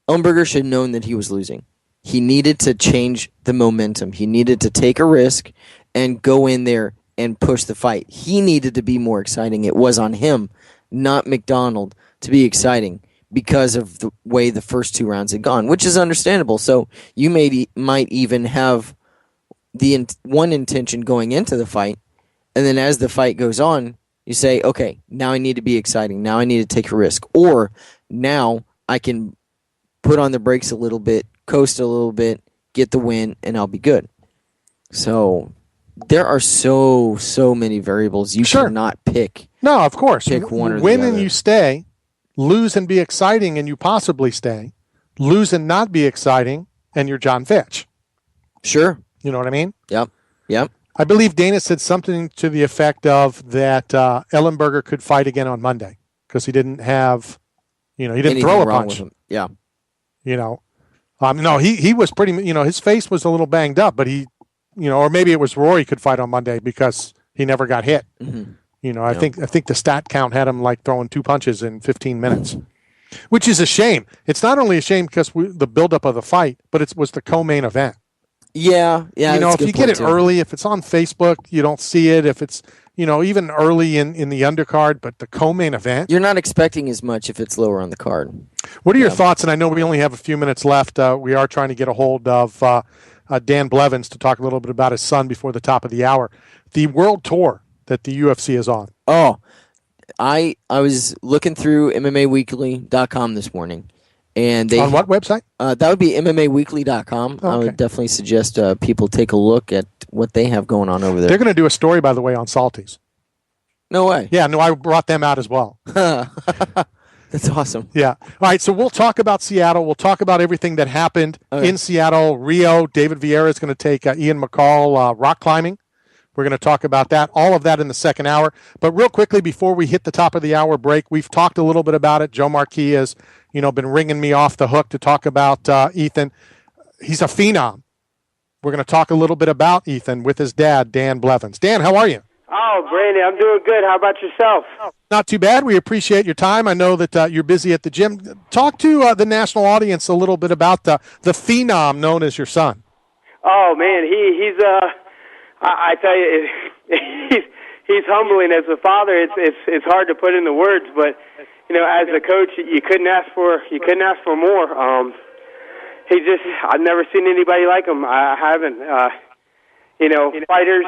Ellenberger should have known that he was losing. He needed to change the momentum. He needed to take a risk and go in there and push the fight. He needed to be more exciting. It was on him, not McDonald, to be exciting because of the way the first 2 rounds had gone, which is understandable. So you might even have the one intention going into the fight, and then as the fight goes on, you say, okay, now I need to be exciting. Now I need to take a risk. Or now I can put on the brakes a little bit, coast a little bit, get the win, and I'll be good. So there are so many variables. You cannot pick. No, of course. Pick one or the Win other. and you stay. Lose and be exciting and you possibly stay. Lose and not be exciting and you're John Fitch. Sure. You know what I mean? Yep. I believe Dana said something to the effect of that Ellenberger could fight again on Monday because he didn't have, he didn't Anything throw a wrong punch. with him. Yeah. No, he was pretty, his face was a little banged up, but he, or maybe it was Rory could fight on Monday because he never got hit. Mm-hmm. I think the stat count had him like throwing 2 punches in 15 minutes, which is a shame. It's not only a shame because the buildup of the fight, but it was the co-main event. Yeah. If you get it early, if it's on Facebook, you don't see it. If it's, even early in the undercard, but the co-main event. You're not expecting as much if it's lower on the card. What are your thoughts? And I know we only have a few minutes left. We are trying to get a hold of Dan Blevins to talk a little bit about his son before the top of the hour. The world tour that the UFC is on. Oh, I was looking through MMAweekly.com this morning. And they, on what website? That would be MMAweekly.com. Oh, okay. I would definitely suggest people take a look at what they have going on over there. They're going to do a story, by the way, on Salties. No way. Yeah, no, I brought them out as well. That's awesome. Yeah. All right, so we'll talk about Seattle. We'll talk about everything that happened in Seattle. Rio, David Vieira is going to take Ian McCall rock climbing. We're going to talk about that, all of that in the second hour. But real quickly, before we hit the top of the hour break, we've talked a little bit about it. Joe Marquis has, been ringing me off the hook to talk about Ethan. He's a phenom. We're going to talk a little bit about Ethan with his dad, Dan Blevins. Dan, how are you? Oh, Brandy, I'm doing good. How about yourself? Not too bad. We appreciate your time. I know that you're busy at the gym. Talk to the national audience a little bit about the phenom known as your son. Oh, man, he's I tell you, he's humbling as a father. It's hard to put into words, but as a coach, you couldn't ask for more. I've never seen anybody like him. I haven't. Fighters,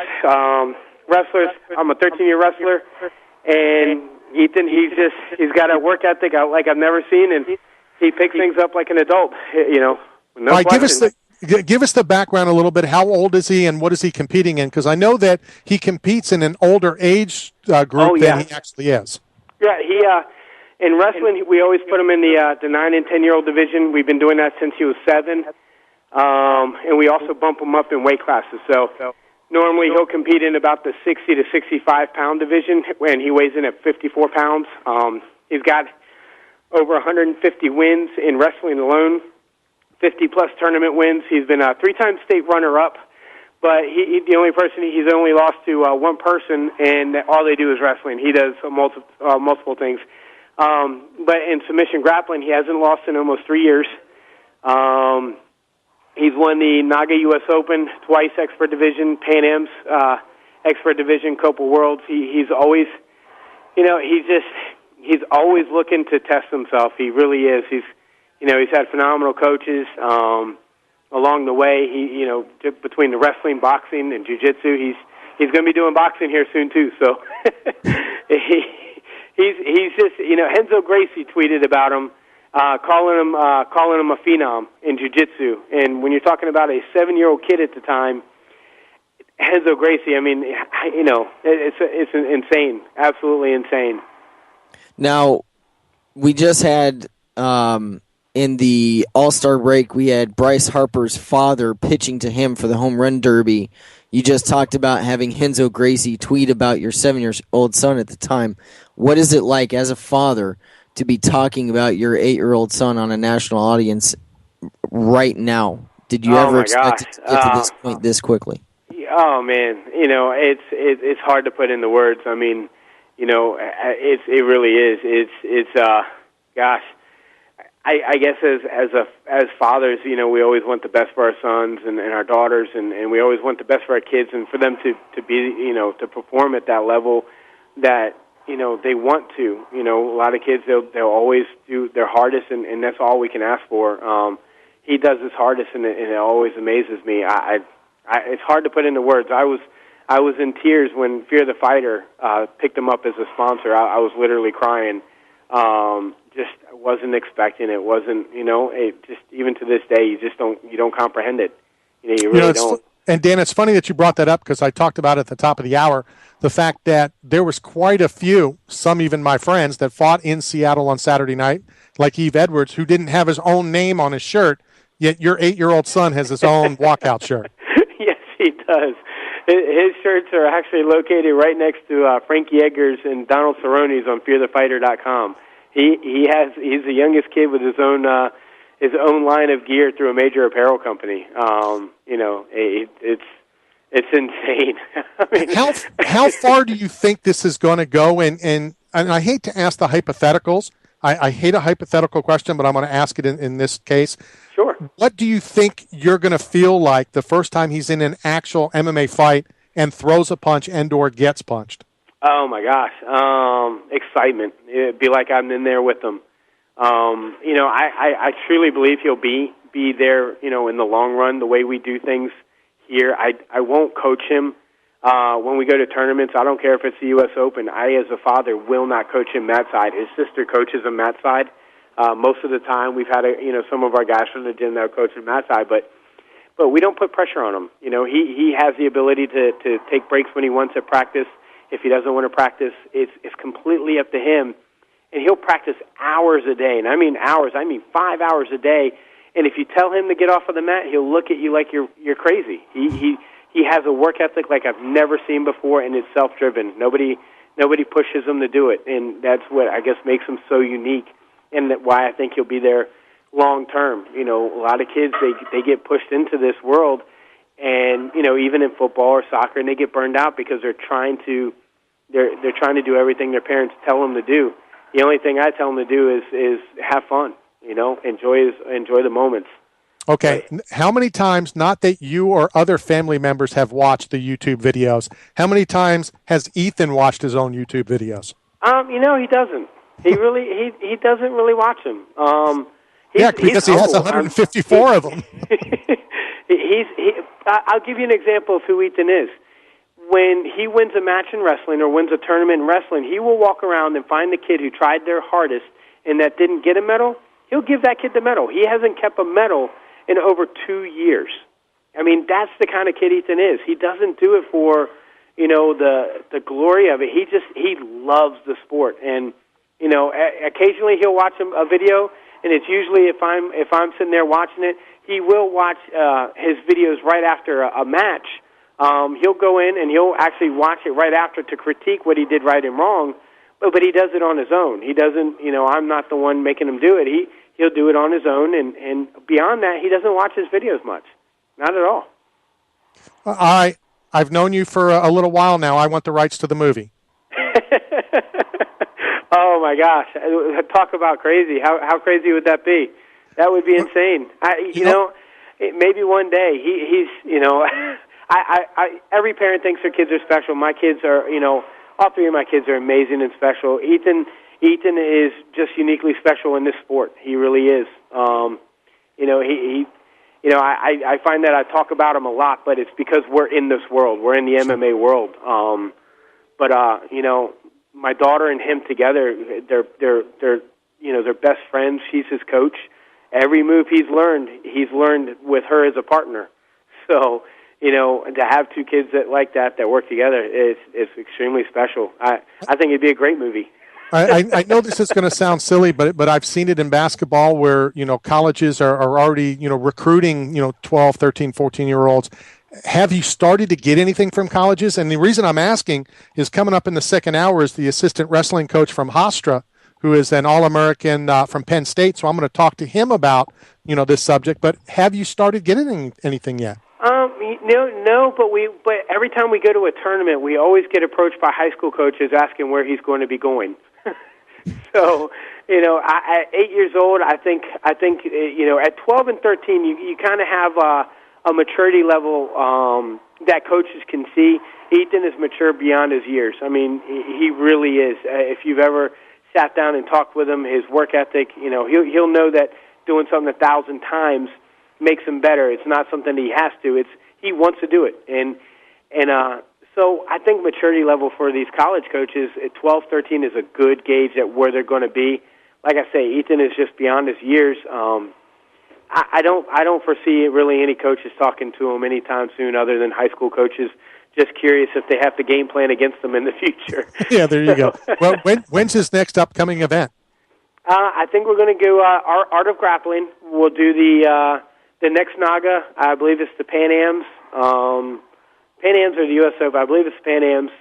wrestlers. I'm a 13-year wrestler, and Ethan, he's got a work ethic like I've never seen, and he picks things up like an adult. No All right, question. give us the background a little bit. How old is he, and what is he competing in? Because I know that he competes in an older age group than he actually is. Yeah, he in wrestling we always put him in the 9 and 10-year-old division. We've been doing that since he was 7, and we also bump him up in weight classes. So normally he'll compete in about the 60 to 65 pound division, and he weighs in at 54 pounds. He's got over 150 wins in wrestling alone. 50-plus tournament wins. He's been a 3-time state runner-up, but the only person he's only lost to one person, and all they do is wrestling. He does multiple things. But in submission grappling, he hasn't lost in almost 3 years. He's won the Naga U.S. Open twice, expert division, Pan Am's expert division, Copa Worlds. He's always, he's always looking to test himself. He really is. He's had phenomenal coaches along the way. Between the wrestling, boxing, and jiu-jitsu, he's going to be doing boxing here soon too. So he's just Renzo Gracie tweeted about him, calling him a phenom in jiu-jitsu. And when you're talking about a 7-year-old kid at the time, Renzo Gracie, I mean, it's insane, absolutely insane. Now, we just had. In the All-Star break, we had Bryce Harper's father pitching to him for the home run derby. You just talked about having Renzo Gracie tweet about your 7-year-old son at the time. What is it like as a father to be talking about your 8-year-old son on a national audience right now Did you ever expect gosh. it to get to this point this quickly? Oh man, it's hard to put into words. I mean, it really is. Gosh. I guess as fathers, we always want the best for our sons and our daughters, and we always want the best for our kids, and for them to be, to perform at that level that, they want to. A lot of kids, they'll always do their hardest, and that's all we can ask for. He does his hardest, and it always amazes me. It's hard to put into words. I was in tears when Fear the Fighter picked him up as a sponsor. I was literally crying. Just wasn't expecting it. Wasn't, just even to this day, you don't comprehend it. You really don't. And Dan, it's funny that you brought that up because I talked about at the top of the hour the fact that there was quite a few, some even my friends, that fought in Seattle on Saturday night, like Yves Edwards, who didn't have his own name on his shirt, yet your 8-year-old son has his own walkout shirt. Yes, he does. His shirts are actually located right next to Frankie Edgar's and Donald Cerrone's on FearTheFighter.com. He's the youngest kid with his own line of gear through a major apparel company. It's insane. I mean, how far do you think this is going to go? And I hate to ask the hypotheticals. I hate a hypothetical question, but I'm going to ask it in this case. Sure. What do you think you're going to feel like the first time he's in an actual MMA fight and throws a punch and/or gets punched? Oh my gosh, excitement! It'd be like I'm in there with him. I truly believe he'll be there. In the long run, the way we do things here, I won't coach him when we go to tournaments. I don't care if it's the U.S. Open. I, as a father, will not coach him mat side. His sister coaches him mat side. Most of the time, we've had some of our guys from the gym that coach him mat side, but we don't put pressure on him. He has the ability to take breaks when he wants at practice. If he doesn't want to practice, it's completely up to him. And he'll practice hours a day, and I mean hours. I mean 5 hours a day. And if you tell him to get off of the mat, he'll look at you like you're crazy. He has a work ethic like I've never seen before, and it's self-driven. Nobody pushes him to do it, and that's what I guess makes him so unique, and why I think he'll be there long term. A lot of kids they get pushed into this world, and even in football or soccer, and they get burned out because they're trying to do everything their parents tell them to do. The only thing I tell them to do is have fun. Enjoy the moments. Okay, how many times, not that you or other family members have watched the YouTube videos, how many times has Ethan watched his own YouTube videos? He doesn't. He doesn't really watch them. Because he has 154 of them. I'll give you an example of who Ethan is. When he wins a match in wrestling or wins a tournament in wrestling, he will walk around and find the kid who tried their hardest and that didn't get a medal. He'll give that kid the medal. He hasn't kept a medal in over 2 years. I mean, that's the kind of kid Ethan is. He doesn't do it for, the glory of it. He loves the sport. And, occasionally he'll watch a video, and it's usually if I'm sitting there watching it, he will watch his videos right after a match. He'll go in and he'll actually watch it right after to critique what he did right and wrong, but he does it on his own. He doesn't, I'm not the one making him do it. He'll do it on his own, and beyond that, he doesn't watch his videos much. Not at all. I've known you for a little while now. I want the rights to the movie. Oh, my gosh. Talk about crazy. How crazy would that be? That would be insane. Maybe one day. Every parent thinks their kids are special. My kids are, all three of my kids are amazing and special. Ethan is just uniquely special in this sport. He really is. I find that I talk about him a lot, but it's because we're in this world. We're in the MMA world. My daughter and him together, they're best friends. She's his coach. Every move he's learned with her as a partner. So, to have two kids that work together is extremely special. I think it'd be a great movie. I know this is going to sound silly, but I've seen it in basketball where, colleges are already, recruiting, 12, 13, 14-year-olds. Have you started to get anything from colleges? And the reason I'm asking is coming up in the second hour is the assistant wrestling coach from Hofstra, who is an All-American from Penn State. So I'm going to talk to him about, this subject. But have you started getting anything yet? No, but every time we go to a tournament, we always get approached by high school coaches asking where he's going to be going. So, at 8 years old, I think at 12 and 13, you kind of have a maturity level that coaches can see. Ethan is mature beyond his years. I mean, he really is. If you've ever sat down and talked with him, his work ethic, he'll know that doing something 1,000 times makes him better. It's not something he has to. He wants to do it. And so I think maturity level for these college coaches at 12, 13 is a good gauge at where they're going to be. Like I say, Ethan is just beyond his years. I don't foresee really any coaches talking to him anytime soon other than high school coaches. Just curious if they have to game plan against them in the future. Yeah, there you go. Well, when's his next upcoming event? I think we're going to go Art of Grappling. We'll do the next Naga. I believe it's the Pan Ams. Pan Ams or the U.S. Open. I believe it's Pan Ams.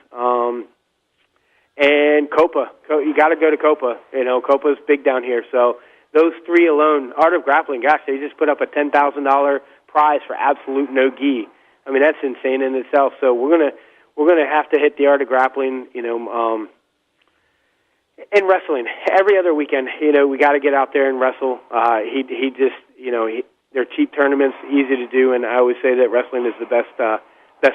And Copa. You got to go to Copa. Copa's big down here. So those three alone, Art of Grappling, gosh, they just put up a $10,000 prize for absolute no gi. I mean, that's insane in itself. So we're gonna have to hit the Art of Grappling, and wrestling every other weekend. We got to get out there and wrestle. He just, they're cheap tournaments, easy to do, and I always say that wrestling is the best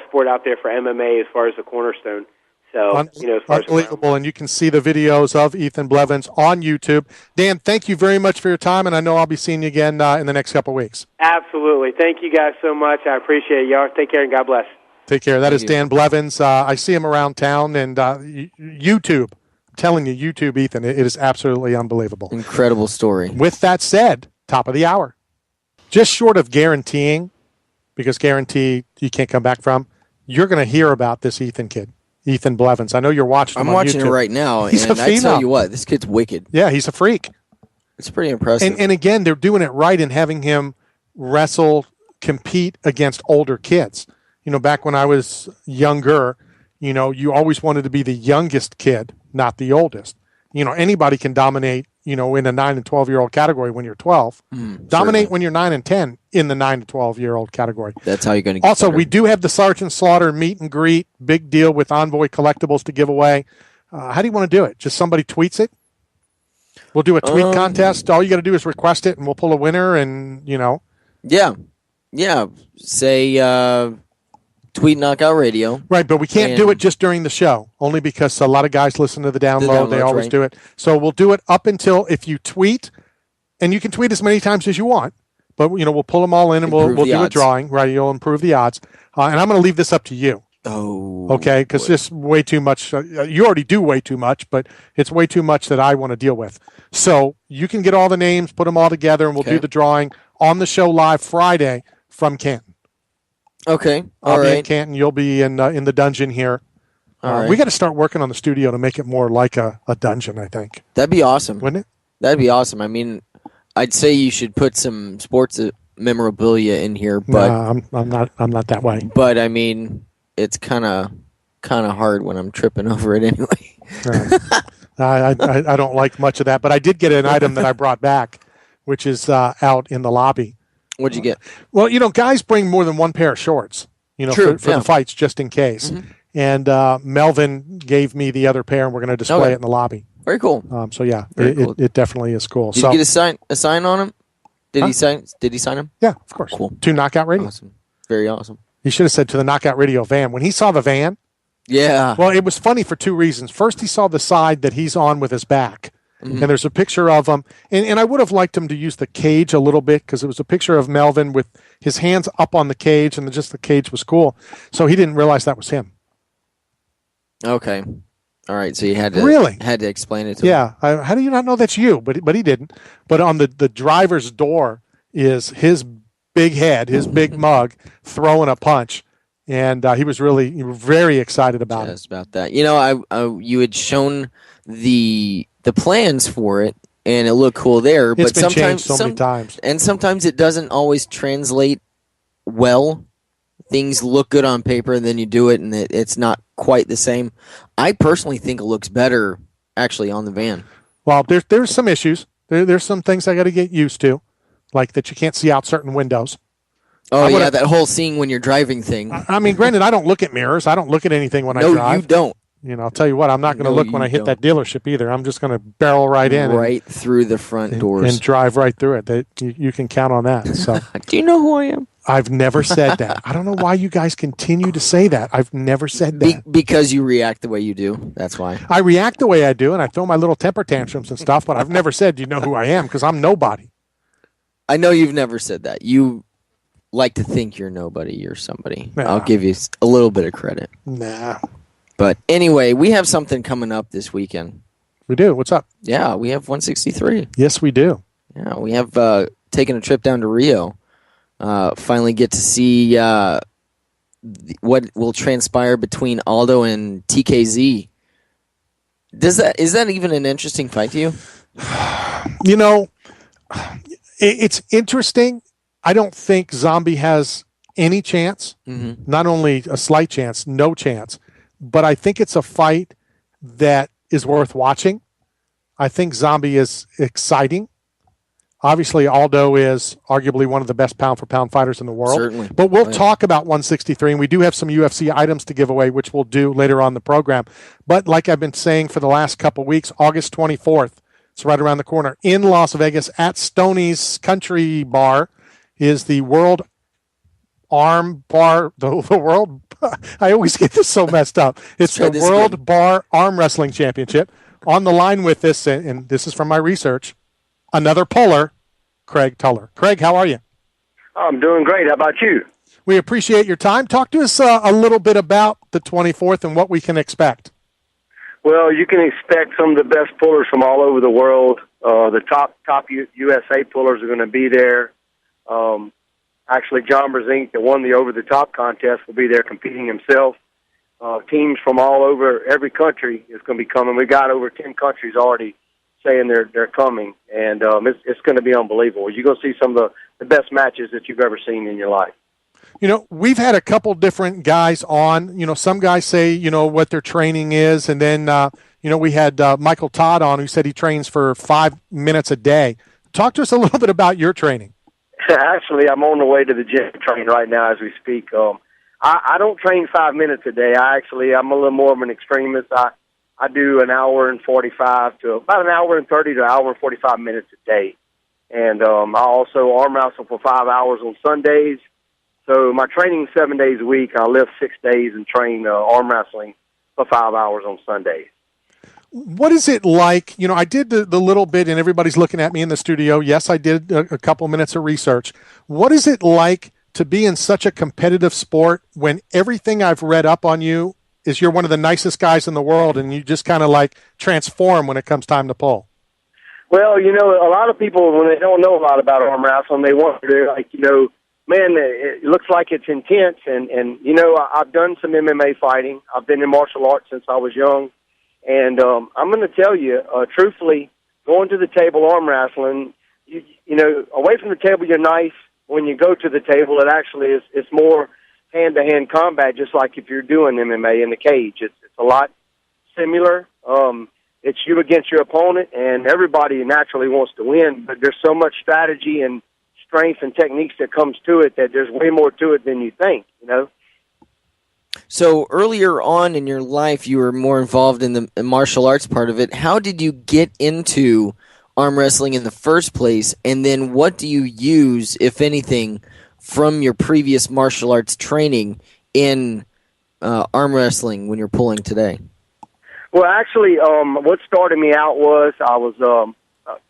sport out there for MMA as far as the cornerstone. So, as far unbelievable, and you can see the videos of Ethan Blevins on YouTube. Dan, thank you very much for your time, and I know I'll be seeing you again in the next couple of weeks. Absolutely. Thank you guys so much. I appreciate it, y'all. Take care, and God bless. Take care. That is Dan Blevins. I see him around town, and YouTube. I'm telling you, YouTube, Ethan, it is absolutely unbelievable. Incredible story. With that said, top of the hour. Just short of guaranteeing, because guarantee you can't come back from, you're going to hear about this Ethan kid. Ethan Blevins. I know you're watching him on watching YouTube. it right now, He's and I tell you what, this kid's wicked. Yeah, he's a freak. It's pretty impressive. And again, they're doing it right in having him wrestle, compete against older kids. Back when I was younger, you always wanted to be the youngest kid, not the oldest. Anybody can dominate, in a 9 and 12-year-old category when you're 12. Dominate certainly. when you're 9 and 10 in the 9 to 12-year-old category. That's how you're going to get Also, better. we do have the Sergeant Slaughter meet and greet, big deal with Envoy Collectibles to give away. How do you want to do it? Just somebody tweets it? We'll do a tweet contest. All you got to do is request it, and we'll pull a winner, and, Yeah. Say tweet Knockout Radio. Right, but we can't do it just during the show, only because a lot of guys listen to the download. They always do it. So we'll do it up until if you tweet, and you can tweet as many times as you want, but we'll pull them all in and we'll do a drawing. Right, you'll improve the odds. And I'm going to leave this up to you. Oh. Okay, because it's way too much. You already do way too much, but it's way too much that I want to deal with. So you can get all the names, put them all together, and we'll do the drawing on the show live Friday from Canton. Okay. I'll be in Canton. You'll be in the dungeon here. All right. We got to start working on the studio to make it more like a dungeon, I think. That'd be awesome. Wouldn't it? That'd be awesome. I mean, I'd say you should put some sports memorabilia in here, but I'm not that way. But I mean, it's kind of hard when I'm tripping over it anyway. I don't like much of that, but I did get an item that I brought back, which is out in the lobby. What'd you get? Well, guys bring more than one pair of shorts, for the fights, just in case. Mm-hmm. And Melvin gave me the other pair, and we're going to display it in the lobby. Very cool. So yeah, cool. It definitely is cool. Did you get a sign on him? Did he sign him? Yeah, of course. Cool. To Knockout Radio. Awesome. Very awesome. He should have said to the Knockout Radio van. When he saw the van, yeah. Well, it was funny for two reasons. First, he saw the side that he's on with his back. Mm-hmm. And there's a picture of him. And I would have liked him to use the cage a little bit because it was a picture of Melvin with his hands up on the cage, and just the cage was cool. So he didn't realize that was him. Okay. All right. So you had to explain it to him. Yeah. How do you not know that's you? But he didn't. But on the driver's door is his big head, his big mug, throwing a punch. And he was really very excited about it. About that. You had shown the plans for it, and it looked cool there. It's but been sometimes changed so many times. And sometimes it doesn't always translate well. Things look good on paper, and then you do it, and it's not quite the same. I personally think it looks better, actually, on the van. Well, there's some issues. There's some things I got to get used to, like that you can't see out certain windows. Oh, yeah, that whole seeing when you're driving thing. I mean, granted, I don't look at mirrors. I don't look at anything when I drive. No, you don't. You know, I'll tell you what, I'm not going to look when I hit that dealership either. I'm just going to barrel right in. Right through the front doors. And drive right through it. You can count on that. So. Do you know who I am? I've never said that. I don't know why you guys continue to say that. I've never said that. Because you react the way you do. That's why. I react the way I do, and I throw my little temper tantrums and stuff, but I've never said, do you know who I am? Because I'm nobody. I know you've never said that. You like to think you're nobody. You're somebody. Nah. I'll give you a little bit of credit. Nah. But anyway, we have something coming up this weekend. We do. What's up? Yeah, we have 163. Yes, we do. Yeah, we have taken a trip down to Rio. Finally get to see what will transpire between Aldo and TKZ. Is that even an interesting fight to you? You know, it's interesting. I don't think Zombie has any chance. Mm-hmm. Not only a slight chance, no chance. But I think it's a fight that is worth watching. I think Zombie is exciting. Obviously, Aldo is arguably one of the best pound-for-pound fighters in the world. Certainly. But we'll talk about 163, and we do have some UFC items to give away, which we'll do later on in the program. But like I've been saying for the last couple of weeks, August 24th, it's right around the corner, in Las Vegas at Stoney's Country Bar is the World Arm Bar, the World, I always get this so messed up. It's the World Bar Arm Wrestling Championship. On the line with this, and this is from my research, another puller, Craig Tullier. Craig, how are you? I'm doing great. How about you? We appreciate your time. Talk to us a little bit about the 24th and what we can expect. Well, you can expect some of the best pullers from all over the world. The top USA pullers are going to be there. Actually, John Brzezinski, that won the over-the-top contest, will be there competing himself. Teams from all over every country is going to be coming. We got over 10 countries already saying they're coming, and it's going to be unbelievable. You're going to see some of the best matches that you've ever seen in your life. You know, we've had a couple different guys on. You know, some guys say, you know, what their training is, and then, you know, we had Michael Todd on who said he trains for 5 minutes a day. Talk to us a little bit about your training. Actually, I'm on the way to the gym training right now as we speak. I don't train 5 minutes a day. I'm a little more of an extremist. I do an hour and 45 to about an hour and 30 to an hour and 45 minutes a day. And I also arm wrestle for 5 hours on Sundays. So my training is 7 days a week. I lift 6 days and train arm wrestling for 5 hours on Sundays. What is it like? You know, I did the little bit, and everybody's looking at me in the studio. Yes, I did a couple minutes of research. What is it like to be in such a competitive sport when everything I've read up on you is you're one of the nicest guys in the world, and you just kind of like transform when it comes time to pull? Well, you know, a lot of people, when they don't know a lot about arm wrestling, they wonder, like, you know, man, it looks like it's intense. And you know, I've done some MMA fighting. I've been in martial arts since I was young. And I'm going to tell you, truthfully, going to the table arm wrestling, you know, away from the table, you're nice. When you go to the table, it actually is, it's more hand-to-hand combat, just like if you're doing MMA in the cage. It's a lot similar. It's you against your opponent, and everybody naturally wants to win, but there's so much strategy and strength and techniques that comes to it that there's way more to it than you think, you know? So earlier on in your life, you were more involved in the martial arts part of it. How did you get into arm wrestling in the first place? And then what do you use, if anything, from your previous martial arts training in arm wrestling when you're pulling today? Well, actually, what started me out was I was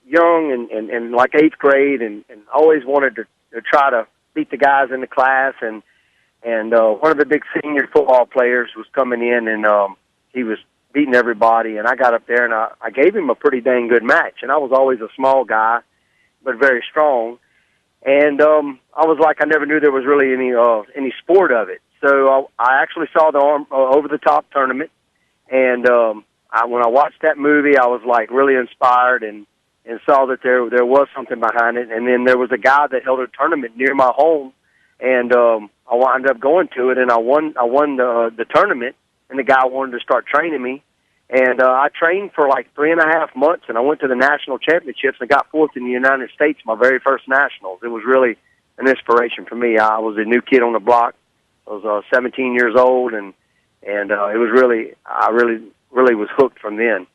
young and like 8th grade and always wanted to try to beat the guys in the class. And one of the big senior football players was coming in, and he was beating everybody. And I got up there, and I gave him a pretty dang good match. And I was always a small guy, but very strong. And I was like, I never knew there was really any sport of it. So I actually saw the over-the-top tournament. And when I watched that movie, I was like really inspired and saw that there was something behind it. And then there was a guy that held a tournament near my home, and I wound up going to it, and I won the tournament. And the guy wanted to start training me, And I trained for like 3.5 months, and I went to the national championships and got fourth in the United States, my very first nationals. It was really an inspiration for me. I was a new kid on the block. I was 17 years old, and it was really, I really was hooked from then.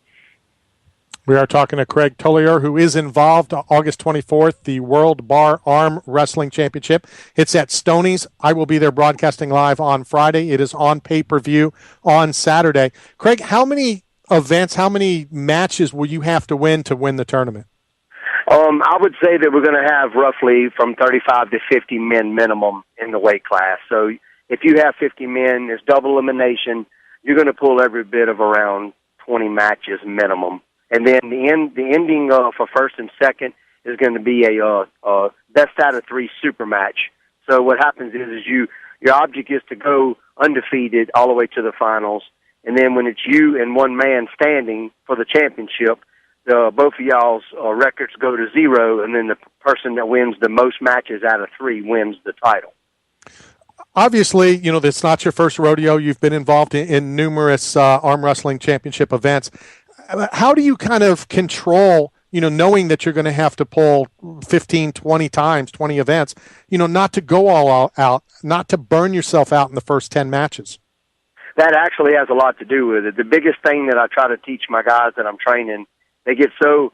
We are talking to Craig Tullier, who is involved August 24th, the World Bar Arm Wrestling Championship. It's at Stoney's. I will be there broadcasting live on Friday. It is on pay-per-view on Saturday. Craig, how many events, how many matches will you have to win the tournament? I would say that we're going to have roughly from 35 to 50 men minimum in the weight class. So if you have 50 men, it's double elimination. You're going to pull every bit of around 20 matches minimum. And then the ending for first and second is going to be a best out of 3 super match. So what happens is your object is to go undefeated all the way to the finals. And then when it's you and one man standing for the championship, both of y'all's records go to 0, and then the person that wins the most matches out of 3 wins the title. Obviously, that's not your first rodeo. You've been involved in numerous arm wrestling championship events. How do you kind of control, knowing that you're going to have to pull 15, 20 times, 20 events, not to go all out, not to burn yourself out in the first 10 matches? That actually has a lot to do with it. The biggest thing that I try to teach my guys that I'm training, they get so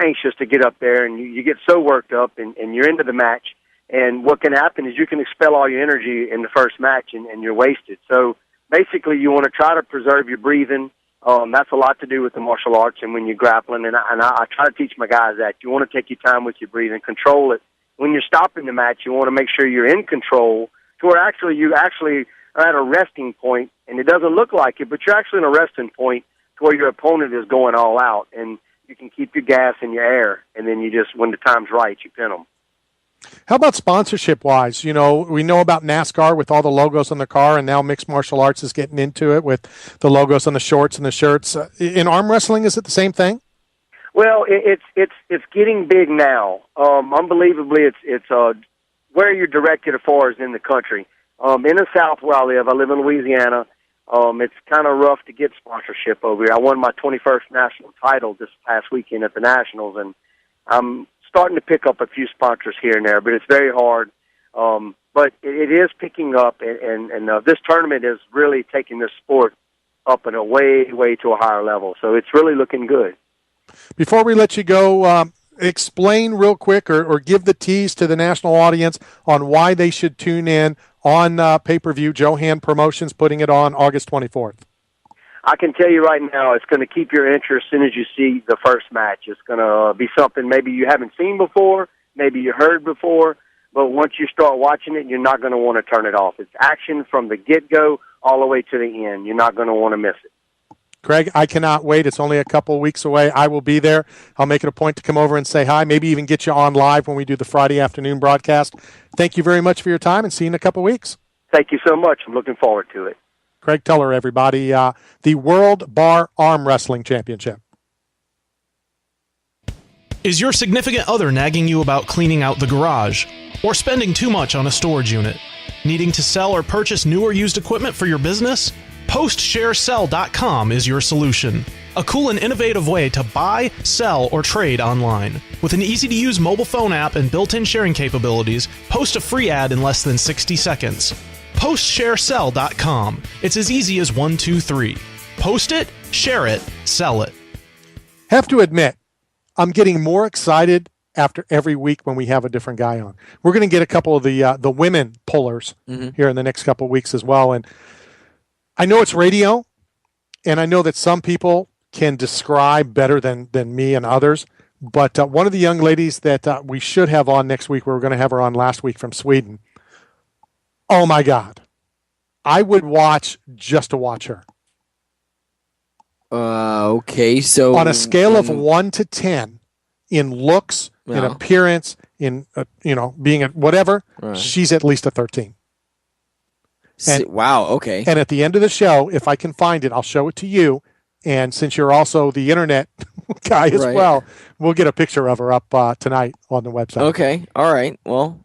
anxious to get up there, and you get so worked up, and you're into the match. And what can happen is you can expel all your energy in the first match, and you're wasted. So basically you want to try to preserve your breathing. That's a lot to do with the martial arts and when you're grappling. And I try to teach my guys that. You want to take your time with your breathing, control it. When you're stopping the match, you want to make sure you're in control to where you actually are at a resting point, and it doesn't look like it, but you're actually in a resting point to where your opponent is going all out, and you can keep your gas in your air, and then you just, when the time's right, you pin them. How about sponsorship-wise? We know about NASCAR with all the logos on the car, and now mixed martial arts is getting into it with the logos on the shorts and the shirts. In arm wrestling, is it the same thing? Well, it's getting big now. Unbelievably, it's where you're directed as far as in the country. In the South where I live in Louisiana. It's kind of rough to get sponsorship over here. I won my 21st national title this past weekend at the Nationals, and I'm starting to pick up a few sponsors here and there, but it's very hard. But it is picking up, and this tournament is really taking this sport up in a way to a higher level. So it's really looking good. Before we let you go, explain real quick or give the tease to the national audience on why they should tune in on pay-per-view. Johan Promotions putting it on August 24th. I can tell you right now, it's going to keep your interest as soon as you see the first match. It's going to be something maybe you haven't seen before, maybe you heard before, but once you start watching it, you're not going to want to turn it off. It's action from the get-go all the way to the end. You're not going to want to miss it. Craig, I cannot wait. It's only a couple of weeks away. I will be there. I'll make it a point to come over and say hi, maybe even get you on live when we do the Friday afternoon broadcast. Thank you very much for your time, and see you in a couple of weeks. Thank you so much. I'm looking forward to it. Craig Tullier, everybody, the World Bar Arm Wrestling Championship. Is your significant other nagging you about cleaning out the garage? Or spending too much on a storage unit? Needing to sell or purchase new or used equipment for your business? PostShareSell.com is your solution. A cool and innovative way to buy, sell, or trade online. With an easy-to-use mobile phone app and built-in sharing capabilities, post a free ad in less than 60 seconds. PostShareSell.com. It's as easy as 1, 2, 3. Post it, share it, sell it. Have to admit, I'm getting more excited after every week when we have a different guy on. We're going to get a couple of the women pullers here in the next couple of weeks as well. And I know it's radio, and I know that some people can describe better than me and others. But one of the young ladies that we should have on next week, we were going to have her on last week from Sweden. Oh, my God. I would watch just to watch her. Okay, so... On a scale of 1 to 10, in looks, in appearance, in, being a whatever, she's at least a 13. Wow, okay. And at the end of the show, if I can find it, I'll show it to you. And since you're also the internet guy as well, we'll get a picture of her up tonight on the website. Okay, all right, well...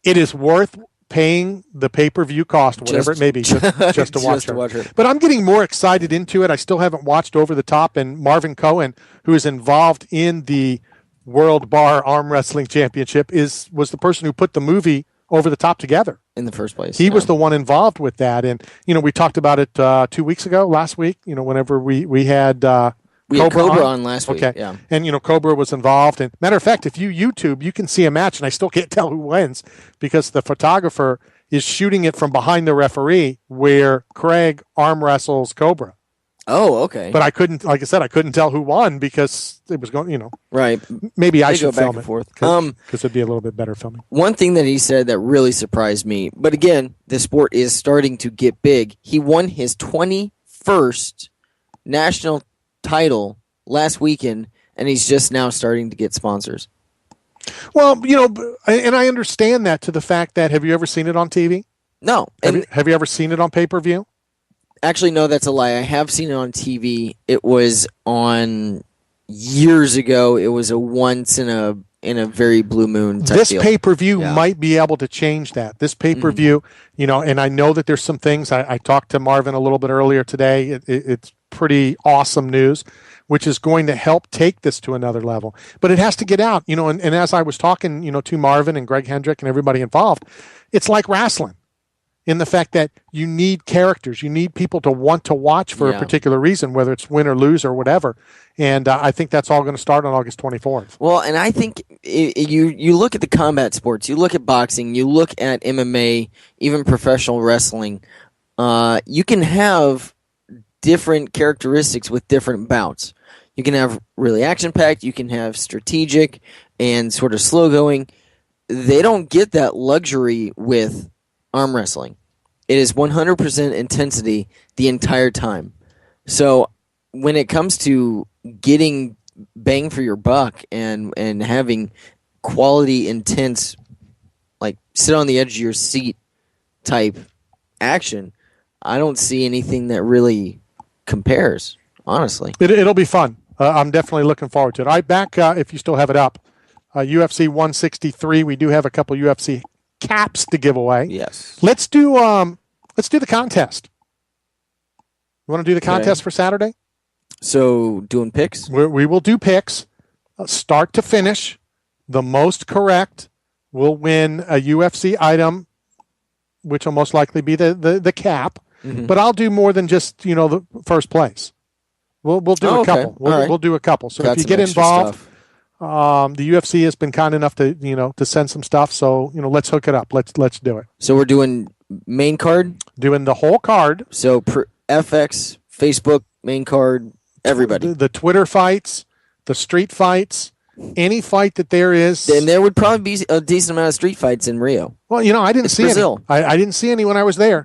It is worth paying the pay-per-view cost, whatever it may be, just to watch her. But I'm getting more excited into it. I still haven't watched Over the Top, and Marvin Cohen, who is involved in the World Bar Arm Wrestling Championship, was the person who put the movie Over the Top together in the first place. He was the one involved with that. And, we talked about it last week, whenever we had Cobra on last week. Okay. Yeah. And, Cobra was involved. And matter of fact, if you YouTube, you can see a match, and I still can't tell who wins because the photographer is shooting it from behind the referee where Craig arm wrestles Cobra. Oh, okay. But I couldn't, like I said, I couldn't tell who won because it was going, Right. Maybe I should film it. Because it'd be a little bit better filming. One thing that he said that really surprised me, but again, the sport is starting to get big. He won his 21st national title last weekend, and he's just now starting to get sponsors. Well, and I understand that to the fact that, have you ever seen it on TV? No. Have you ever seen it on pay-per-view? Actually, no, that's a lie. I have seen it on TV. It was on years ago. It was a once in a very blue moon type This deal. pay-per-view might be able to change that. This pay-per-view, and I know that there's some things. I talked to Marvin a little bit earlier today. It's pretty awesome news, which is going to help take this to another level. But it has to get out, and as I was talking, to Marvin and Greg Hendrick and everybody involved, it's like wrestling in the fact that you need characters. You need people to want to watch for a particular reason, whether it's win or lose or whatever. And I think that's all going to start on August 24th. Well, and I think you look at the combat sports, you look at boxing, you look at MMA, even professional wrestling, you can have different characteristics with different bouts. You can have really action-packed, you can have strategic and sort of slow-going. They don't get that luxury with arm wrestling. It is 100% intensity the entire time. So when it comes to getting bang for your buck and having quality, intense, like sit on the edge of your seat type action, I don't see anything that really compares, honestly. It'll be fun. I'm definitely looking forward to it. All right, back, if you still have it up, UFC 163, we do have a couple UFC caps to give away. Yes. Let's do the contest. You want to do the contest for Saturday? So doing picks? We will do picks, start to finish. The most correct will win a UFC item, which will most likely be the cap. Mm-hmm. But I'll do more than just the first place. We'll do a couple. We'll do a couple. So if you get involved, the UFC has been kind enough to to send some stuff. So let's hook it up. Let's do it. So we're doing main card, doing the whole card. So FX, Facebook, main card, everybody. The Twitter fights, the street fights, any fight that there is. Then there would probably be a decent amount of street fights in Rio. Well, I didn't see Brazil. any. I didn't see any when I was there.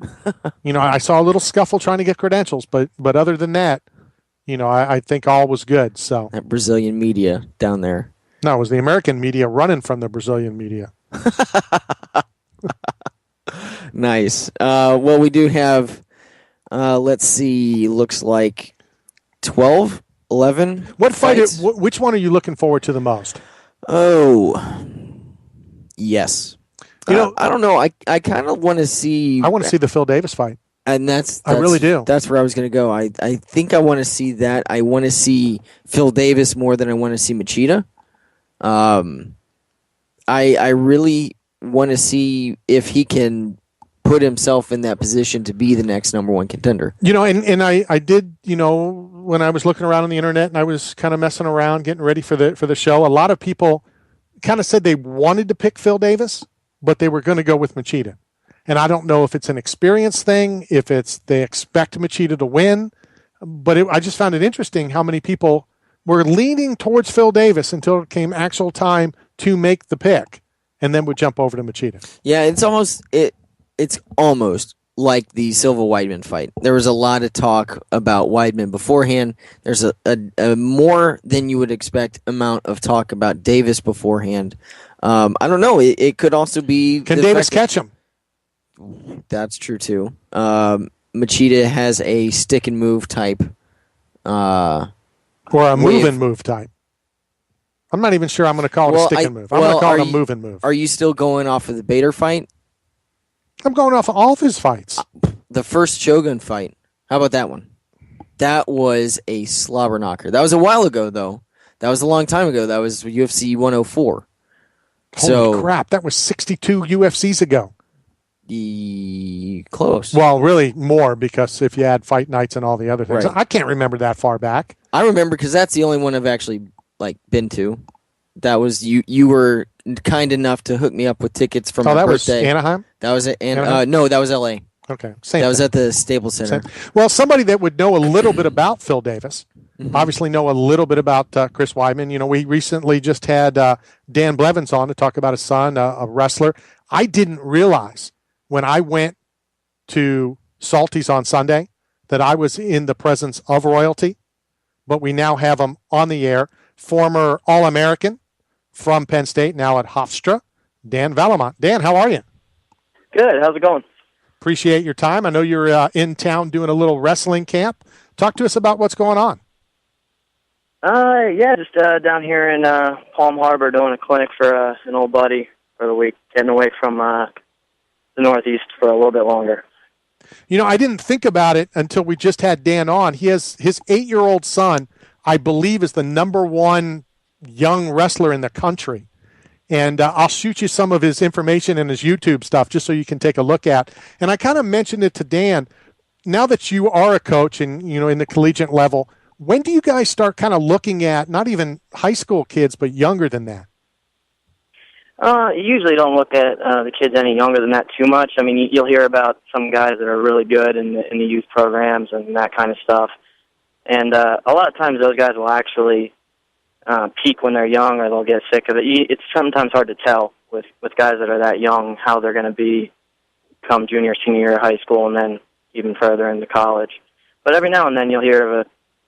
I saw a little scuffle trying to get credentials, but other than that, I think all was good. So that Brazilian media down there. No, it was the American media running from the Brazilian media. Nice. Well, we do have, let's see, looks like 12, 11 What fights? fight? Which one are you looking forward to the most? Oh, yes. I don't know. I kind of want to see. I want to see the Phil Davis fight. And that's I really do. That's where I was going to go. I think I want to see that. I want to see Phil Davis more than I want to see Machida. I really want to see if he can put himself in that position to be the next number one contender. And I did, when I was looking around on the internet and I was kind of messing around, getting ready for the show, a lot of people kind of said they wanted to pick Phil Davis, but they were going to go with Machida. And I don't know if it's an experience thing, if it's they expect Machida to win, but I just found it interesting how many people were leaning towards Phil Davis until it came actual time to make the pick, and then would jump over to Machida. Yeah, it's almost like the Silva Weidman fight. There was a lot of talk about Weidman beforehand. There's a more than you would expect amount of talk about Davis beforehand. I don't know. It could also be. Can Davis catch him? That's true too. Machida has a stick and move type, or a move and move type. I'm not even sure I'm going to call it a stick and move. I'm going to call it a move and move. Are you still going off of the Bader fight? I'm going off all of his fights. The first Shogun fight. How about that one? That was a slobber knocker. That was a while ago, though. That was a long time ago. That was UFC 104. Holy crap, that was 62 UFCs ago. Close. Well, really more, because if you add fight nights and all the other things. Right. I can't remember that far back. I remember because that's the only one I've actually been to. That was you were kind enough to hook me up with tickets from my birthday. Was Anaheim? That was it. Anaheim? No, that was L.A. Okay, same. That was at the Staples Center. Well, somebody that would know a little bit about Phil Davis, obviously know a little bit about Chris Weidman. You know, we recently just had Dan Blevins on to talk about his son, a wrestler. I didn't realize when I went to Salty's on Sunday that I was in the presence of royalty, but we now have him on the air. Former All-American from Penn State, now at Hofstra, Dan Vallimont. Dan, how are you? Good. How's it going? Appreciate your time. I know you're in town doing a little wrestling camp. Talk to us about what's going on. Yeah, just down here in Palm Harbor doing a clinic for an old buddy for the week, getting away from the Northeast for a little bit longer. You know, I didn't think about it until we just had Dan on. He has his 8-year-old son, I believe, is the #1 young wrestler in the country. And I'll shoot you some of his information and his YouTube stuff just so you can take a look at. And I kind of mentioned it to Dan. Now that you are a coach and, you know, in the collegiate level, when do you guys start kind of looking at not even high school kids, but younger than that? You usually don't look at the kids any younger than that too much. I mean, you'll hear about some guys that are really good in the youth programs and that kind of stuff. And a lot of times those guys will actually peak when they're young, or they'll get sick of it. It's sometimes hard to tell with guys that are that young how they're going to be come junior, senior year of high school, and then even further into college. But every now and then you'll hear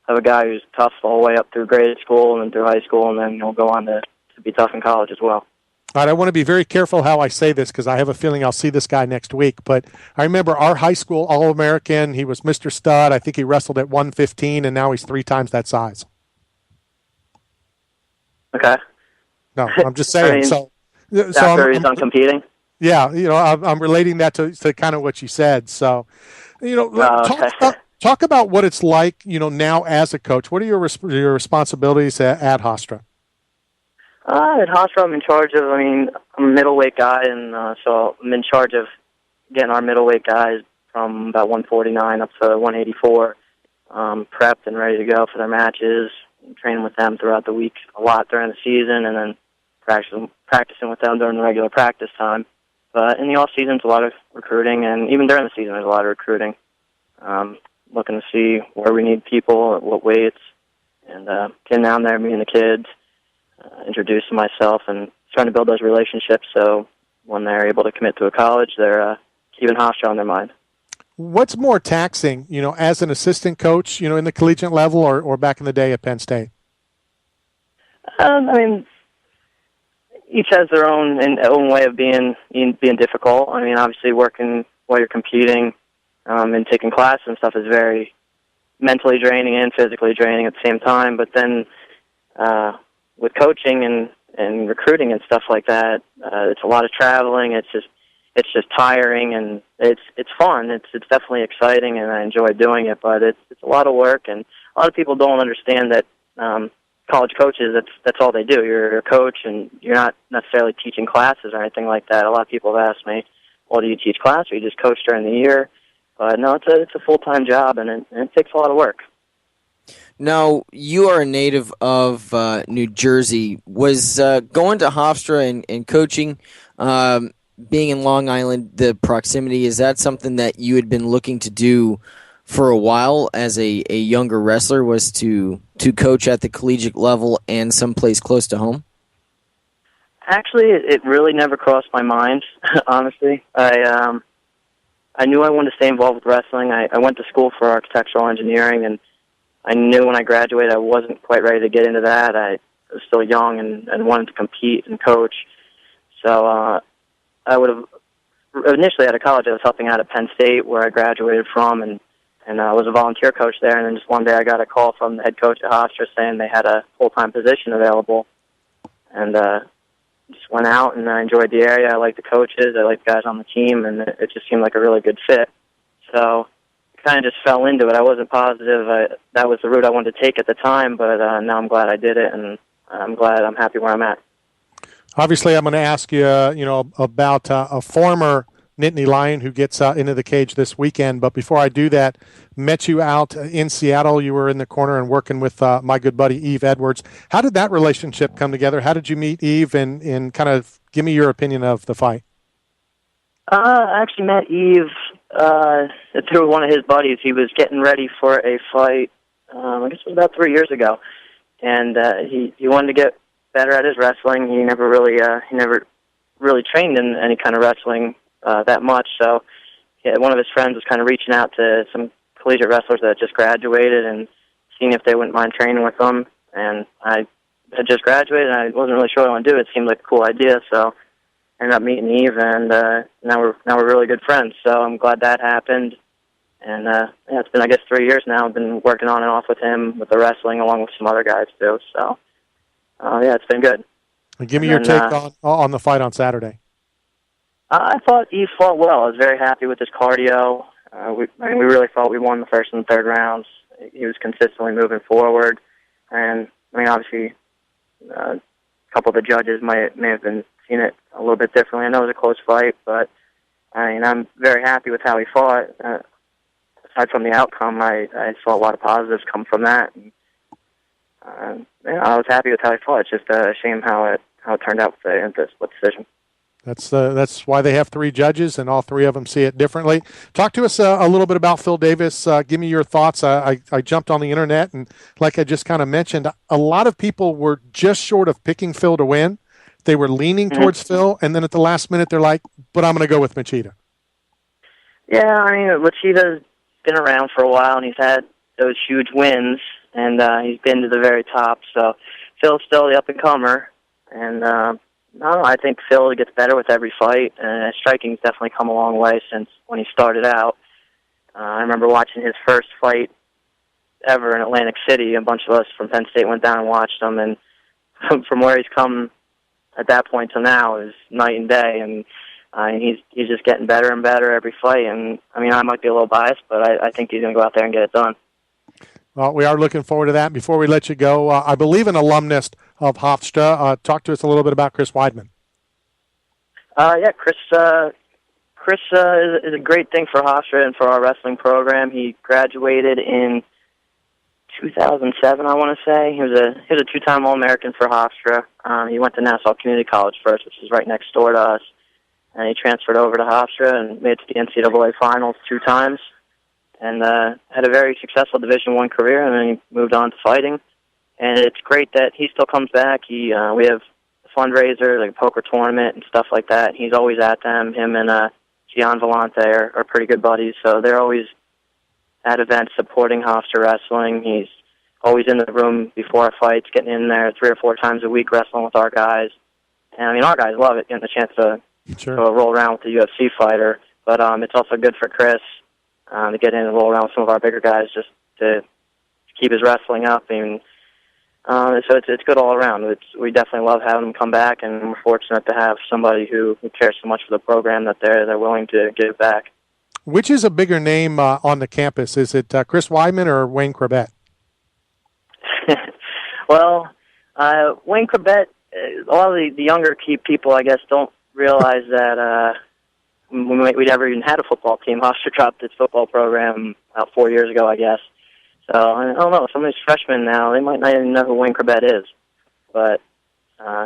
of a guy who's tough the whole way up through grade school and then through high school, and then he'll go on to be tough in college as well. All right, I want to be very careful how I say this because I have a feeling I'll see this guy next week. But I remember our high school All-American. He was Mr. Stud. I think he wrestled at 115, and now he's 3 times that size. Okay. No, I'm just saying. I mean, so after he's done competing? Yeah, you know, I'm relating that to kind of what you said. So, you know, talk about what it's like, you know, now as a coach. What are your responsibilities at Hofstra? At Hofstra, I'm in charge of, I'm a middleweight guy, and so I'm in charge of getting our middleweight guys from about 149 up to 184 prepped and ready to go for their matches, training with them throughout the week a lot during the season, and then practicing with them during the regular practice time. But in the off-season, it's a lot of recruiting, and even during the season, there's a lot of recruiting. Looking to see where we need people, at what weights, and getting down there, meeting the kids, introducing myself, and trying to build those relationships so when they're able to commit to a college, they're keeping Hofstra on their mind. What's more taxing, you know, as an assistant coach, you know, in the collegiate level or back in the day at Penn State? Each has their own way of being difficult. I mean, obviously working while you're competing and taking classes and stuff is very mentally draining and physically draining at the same time. But then with coaching and recruiting and stuff like that, it's a lot of traveling. It's just tiring, and it's fun. It's definitely exciting, and I enjoy doing it. But it's a lot of work, and a lot of people don't understand that college coaches, that's all they do. You're a coach, and you're not necessarily teaching classes or anything like that. A lot of people have asked me, well, do you teach class or you just coach during the year? But no, it's a full-time job, and it takes a lot of work. Now, you are a native of New Jersey. Was going to Hofstra and coaching, being in Long Island, the proximity, is that something that you had been looking to do for a while as a younger wrestler, was to coach at the collegiate level and someplace close to home? Actually, it really never crossed my mind, honestly. I knew I wanted to stay involved with wrestling. I went to school for architectural engineering, and I knew when I graduated I wasn't quite ready to get into that. I was still young and wanted to compete and coach. So I would have, initially out of college, I was helping out at Penn State, where I graduated from, and I was a volunteer coach there. And then just one day I got a call from the head coach at Hofstra saying they had a full-time position available. And just went out and I enjoyed the area. I liked the coaches. I liked the guys on the team, and it just seemed like a really good fit. So kind of just fell into it. I wasn't positive that was the route I wanted to take at the time, but now I'm glad I did it, and I'm happy where I'm at. Obviously, I'm going to ask you, about a former Nittany Lion who gets into the cage this weekend. But before I do that, met you out in Seattle. You were in the corner and working with my good buddy Yves Edwards. How did that relationship come together? How did you meet Yves, and kind of give me your opinion of the fight? I actually met Yves through one of his buddies. He was getting ready for a fight, I guess it was about 3 years ago, and he wanted to get better at his wrestling. He never really trained in any kind of wrestling that much. So one of his friends was kind of reaching out to some collegiate wrestlers that just graduated and seeing if they wouldn't mind training with them. And I had just graduated, and I wasn't really sure what I wanted to do. It seemed like a cool idea, so I ended up meeting Yves, and now we're really good friends. So I'm glad that happened. And it's been, I guess, 3 years now. I've been working on and off with him with the wrestling, along with some other guys too. So it's been good. And give me your take on the fight on Saturday. I thought Yves fought well. I was very happy with his cardio. We really thought we won the first and third rounds. He was consistently moving forward, and obviously, a couple of the judges may have been seen it a little bit differently. I know it was a close fight, but I'm very happy with how he fought. Aside from the outcome, I saw a lot of positives come from that. And, I was happy with how he fought. It's just a shame how it turned out with the split decision. That's why they have three judges, and all three of them see it differently. Talk to us a little bit about Phil Davis. Give me your thoughts. I jumped on the internet, and like I just kind of mentioned, a lot of people were just short of picking Phil to win. They were leaning towards Phil, and then at the last minute, they're like, but I'm going to go with Machida. Yeah, Machida's been around for a while, and he's had those huge wins, and he's been to the very top. So Phil's still the up-and-comer, and I think Phil gets better with every fight, and striking's definitely come a long way since when he started out. I remember watching his first fight ever in Atlantic City. A bunch of us from Penn State went down and watched him, and from where he's come at that point to now is night and day, and he's just getting better and better every fight. And I might be a little biased, but I think he's going to go out there and get it done. Well, we are looking forward to that. Before we let you go, I believe an alumnus of Hofstra. Talk to us a little bit about Chris Weidman. Chris is a great thing for Hofstra and for our wrestling program. He graduated in 2007, I want to say. He was a two-time All-American for Hofstra. He went to Nassau Community College first, which is right next door to us, and he transferred over to Hofstra and made it to the NCAA finals 2 times, and had a very successful Division I career, and then he moved on to fighting. And it's great that he still comes back. We have a fundraiser, like a poker tournament and stuff like that. He's always at them. Him and Dan Vallimont are pretty good buddies, so they're always at events supporting Hofstra wrestling. He's always in the room before our fights, getting in there 3 or 4 times a week wrestling with our guys. And our guys love it, getting the chance to roll around with the UFC fighter. But it's also good for Chris to get in and roll around with some of our bigger guys just to keep his wrestling up. So it's good all around. We definitely love having him come back, and we're fortunate to have somebody who cares so much for the program that they're willing to give back. Which is a bigger name on the campus? Is it Chris Weidman or Wayne Corbett? Well, Wayne Corbett, a lot of the younger people, I guess, don't realize that we never even had a football team. Hofstra dropped its football program about 4 years ago, I guess. So, I don't know, some of these freshmen now, they might not even know who Wayne Corbett is. But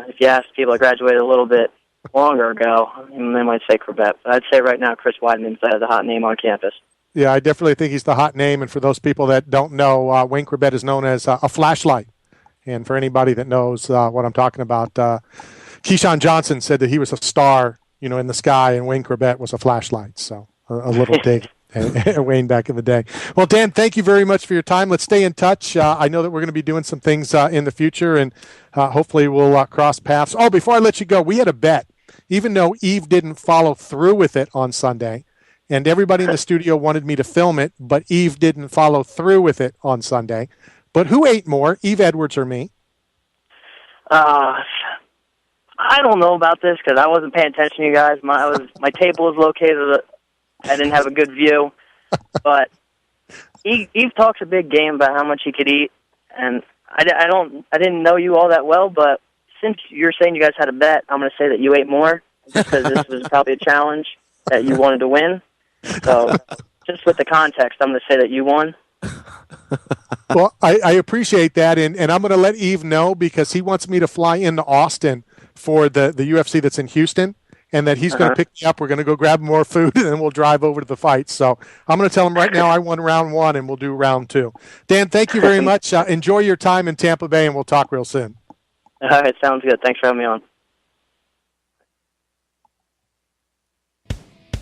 if you ask people that graduated a little bit longer ago, they might say Corbett. But I'd say right now Chris Weidman's the hot name on campus. Yeah, I definitely think he's the hot name. And for those people that don't know, Wayne Corbett is known as a flashlight. And for anybody that knows what I'm talking about, Keyshawn Johnson said that he was a star, in the sky, and Wayne Corbett was a flashlight. So a little dig at Wayne back in the day. Well, Dan, thank you very much for your time. Let's stay in touch. I know that we're going to be doing some things in the future, and hopefully we'll cross paths. Oh, before I let you go, we had a bet. Even though Yves didn't follow through with it on Sunday, and everybody in the studio wanted me to film it, but Yves didn't follow through with it on Sunday. But who ate more, Yves Edwards or me? I I don't know about this because I wasn't paying attention to you guys. My table was located. I didn't have a good view, but Eve talks a big game about how much he could eat, and I didn't know you all that well, but since you're saying you guys had a bet, I'm going to say that you ate more because this was probably a challenge that you wanted to win. So just with the context, I'm going to say that you won. Well, I appreciate that, and I'm going to let Eve know because he wants me to fly into Austin for the UFC that's in Houston, and that he's going to pick me up. We're going to go grab more food, and then we'll drive over to the fight. So I'm going to tell him right now I won round 1, and we'll do round 2. Dan, thank you very much. Enjoy your time in Tampa Bay, and we'll talk real soon. All right, sounds good. Thanks for having me on.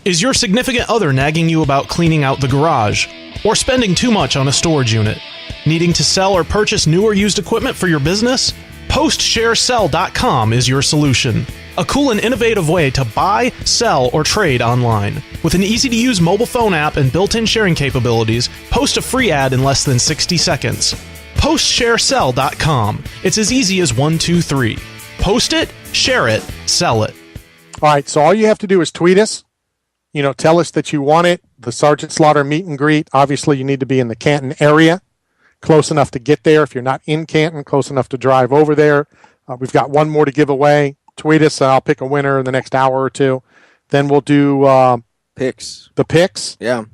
Is your significant other nagging you about cleaning out the garage? Or spending too much on a storage unit? Needing to sell or purchase new or used equipment for your business? PostShareSell.com is your solution. A cool and innovative way to buy, sell, or trade online. With an easy-to-use mobile phone app and built-in sharing capabilities, post a free ad in less than 60 seconds. PostShareSell.com. It's as easy as 1, 2, 3. Post it, share it, sell it. All right, so all you have to do is tweet us. Tell us that you want it. The Sergeant Slaughter meet and greet. Obviously, you need to be in the Canton area, close enough to get there. If you're not in Canton, close enough to drive over there. We've got one more to give away. Tweet us, and I'll pick a winner in the next hour or two. Then we'll do picks. The picks. Yeah.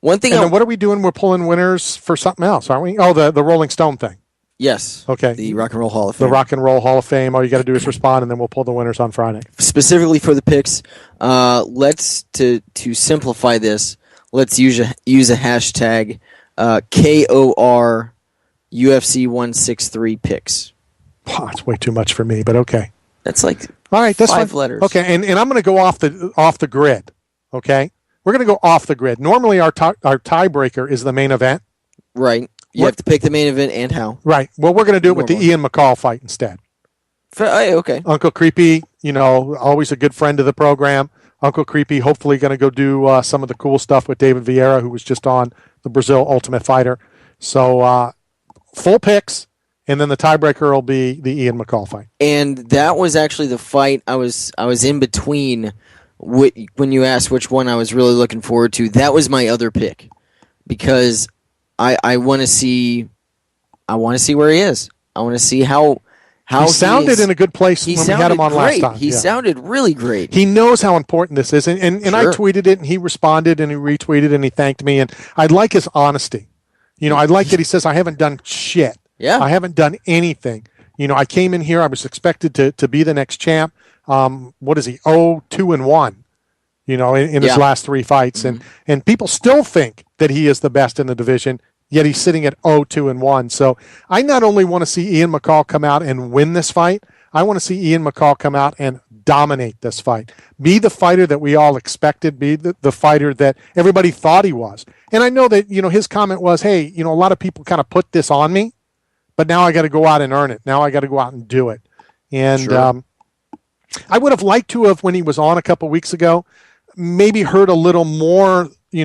One thing. And then what are we doing? We're pulling winners for something else, aren't we? Oh, the Rolling Stone thing. Yes. Okay. The Rock and Roll Hall of Fame. The Rock and Roll Hall of Fame. All you got to do is respond, and then we'll pull the winners on Friday. Specifically for the picks, let's to simplify this. Let's use a hashtag KOR UFC 163 picks. Oh, it's way too much for me, but okay. That's like all right. That's 5 fine. letters. Okay, and I'm going to go off the grid. Okay, we're going to go off the grid. Normally, our tiebreaker is the main event. Right. You have to pick the main event and how. Right. Well, we're going to do it with the Ian McCall fight instead. Okay. Uncle Creepy, always a good friend of the program. Uncle Creepy, hopefully going to go do some of the cool stuff with David Vieira, who was just on the Brazil Ultimate Fighter. So full picks, and then the tiebreaker will be the Ian McCall fight. And that was actually the fight I was in between when you asked which one I was really looking forward to. That was my other pick because I want to see where he is. I want to see how he sounded in a good place when we had him on last time. He sounded really great. He knows how important this is, and Sure. I tweeted it, and he responded, and he retweeted, and he thanked me, and I like his honesty. I like that he says, I haven't done shit. Yeah. I haven't done anything. I came in here, I was expected to be the next champ. What is he? 2-1. In his last 3 fights, and people still think that he is the best in the division. Yet he's sitting at 2-1. So I not only want to see Ian McCall come out and win this fight, I want to see Ian McCall come out and dominate this fight. Be the fighter that we all expected, be the fighter that everybody thought he was. And I know that, his comment was, hey, a lot of people kind of put this on me, but now I got to go out and earn it. Now I got to go out and do it. And Sure. I would have liked to have, when he was on a couple weeks ago, maybe heard a little more, he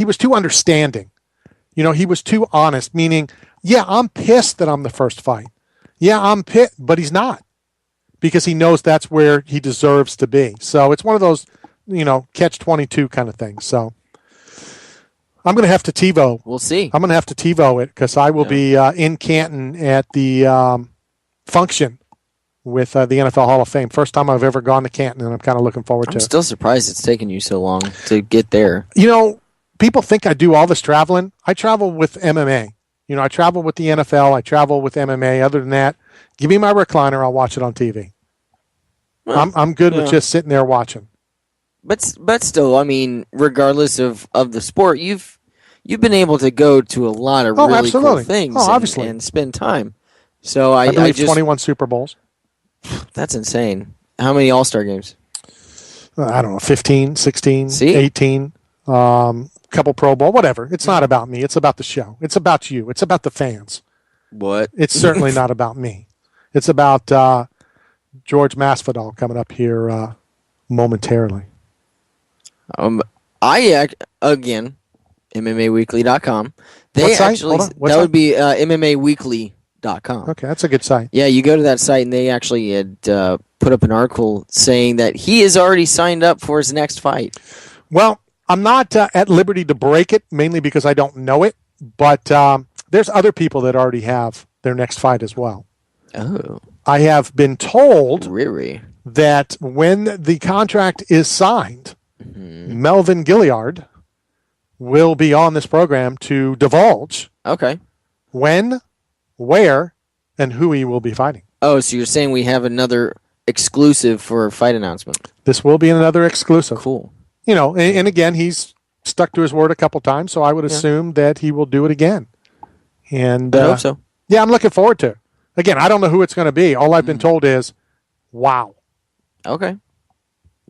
was too understanding. He was too honest, meaning, yeah, I'm pissed that I'm the first fight. Yeah, I'm pissed, but he's not because he knows that's where he deserves to be. So it's one of those, catch-22 kind of things. So I'm going to have to TiVo. We'll see. I'm going to have to TiVo it because I will be in Canton at the function with the NFL Hall of Fame. First time I've ever gone to Canton, and I'm kind of looking forward to it. I'm still surprised it's taken you so long to get there. People think I do all this traveling. I travel with MMA. I travel with the NFL. I travel with MMA. Other than that, give me my recliner. I'll watch it on TV. Well, I'm good with just sitting there watching. But still, regardless of the sport, you've been able to go to a lot of really cool things obviously. And spend time. So I believe just 21 Super Bowls. That's insane. How many All-Star games? I don't know, 15, 16, 18. Couple Pro Bowl, whatever. It's not about me. It's about the show. It's about you. It's about the fans. What? It's certainly not about me. It's about George Masvidal coming up here momentarily. Again, MMAweekly.com. They What site? actually Hold on. What that site? would be MMAweekly.com. wresting.com. Okay, that's a good site. Yeah, you go to that site, and they actually had put up an article saying that he is already signed up for his next fight. Well, I'm not at liberty to break it, mainly because I don't know it, but there's other people that already have their next fight as well. Oh. I have been told really that when the contract is signed, Melvin Gilliard will be on this program to divulge when, where, and who he will be fighting. Oh, so you're saying we have another exclusive for a fight announcement? This will be another exclusive. Cool. You know, and again, he's stuck to his word a couple times, so I would assume that he will do it again. And I hope so. Yeah, I'm looking forward to it. Again, I don't know who it's going to be. All I've been told is, wow. Okay.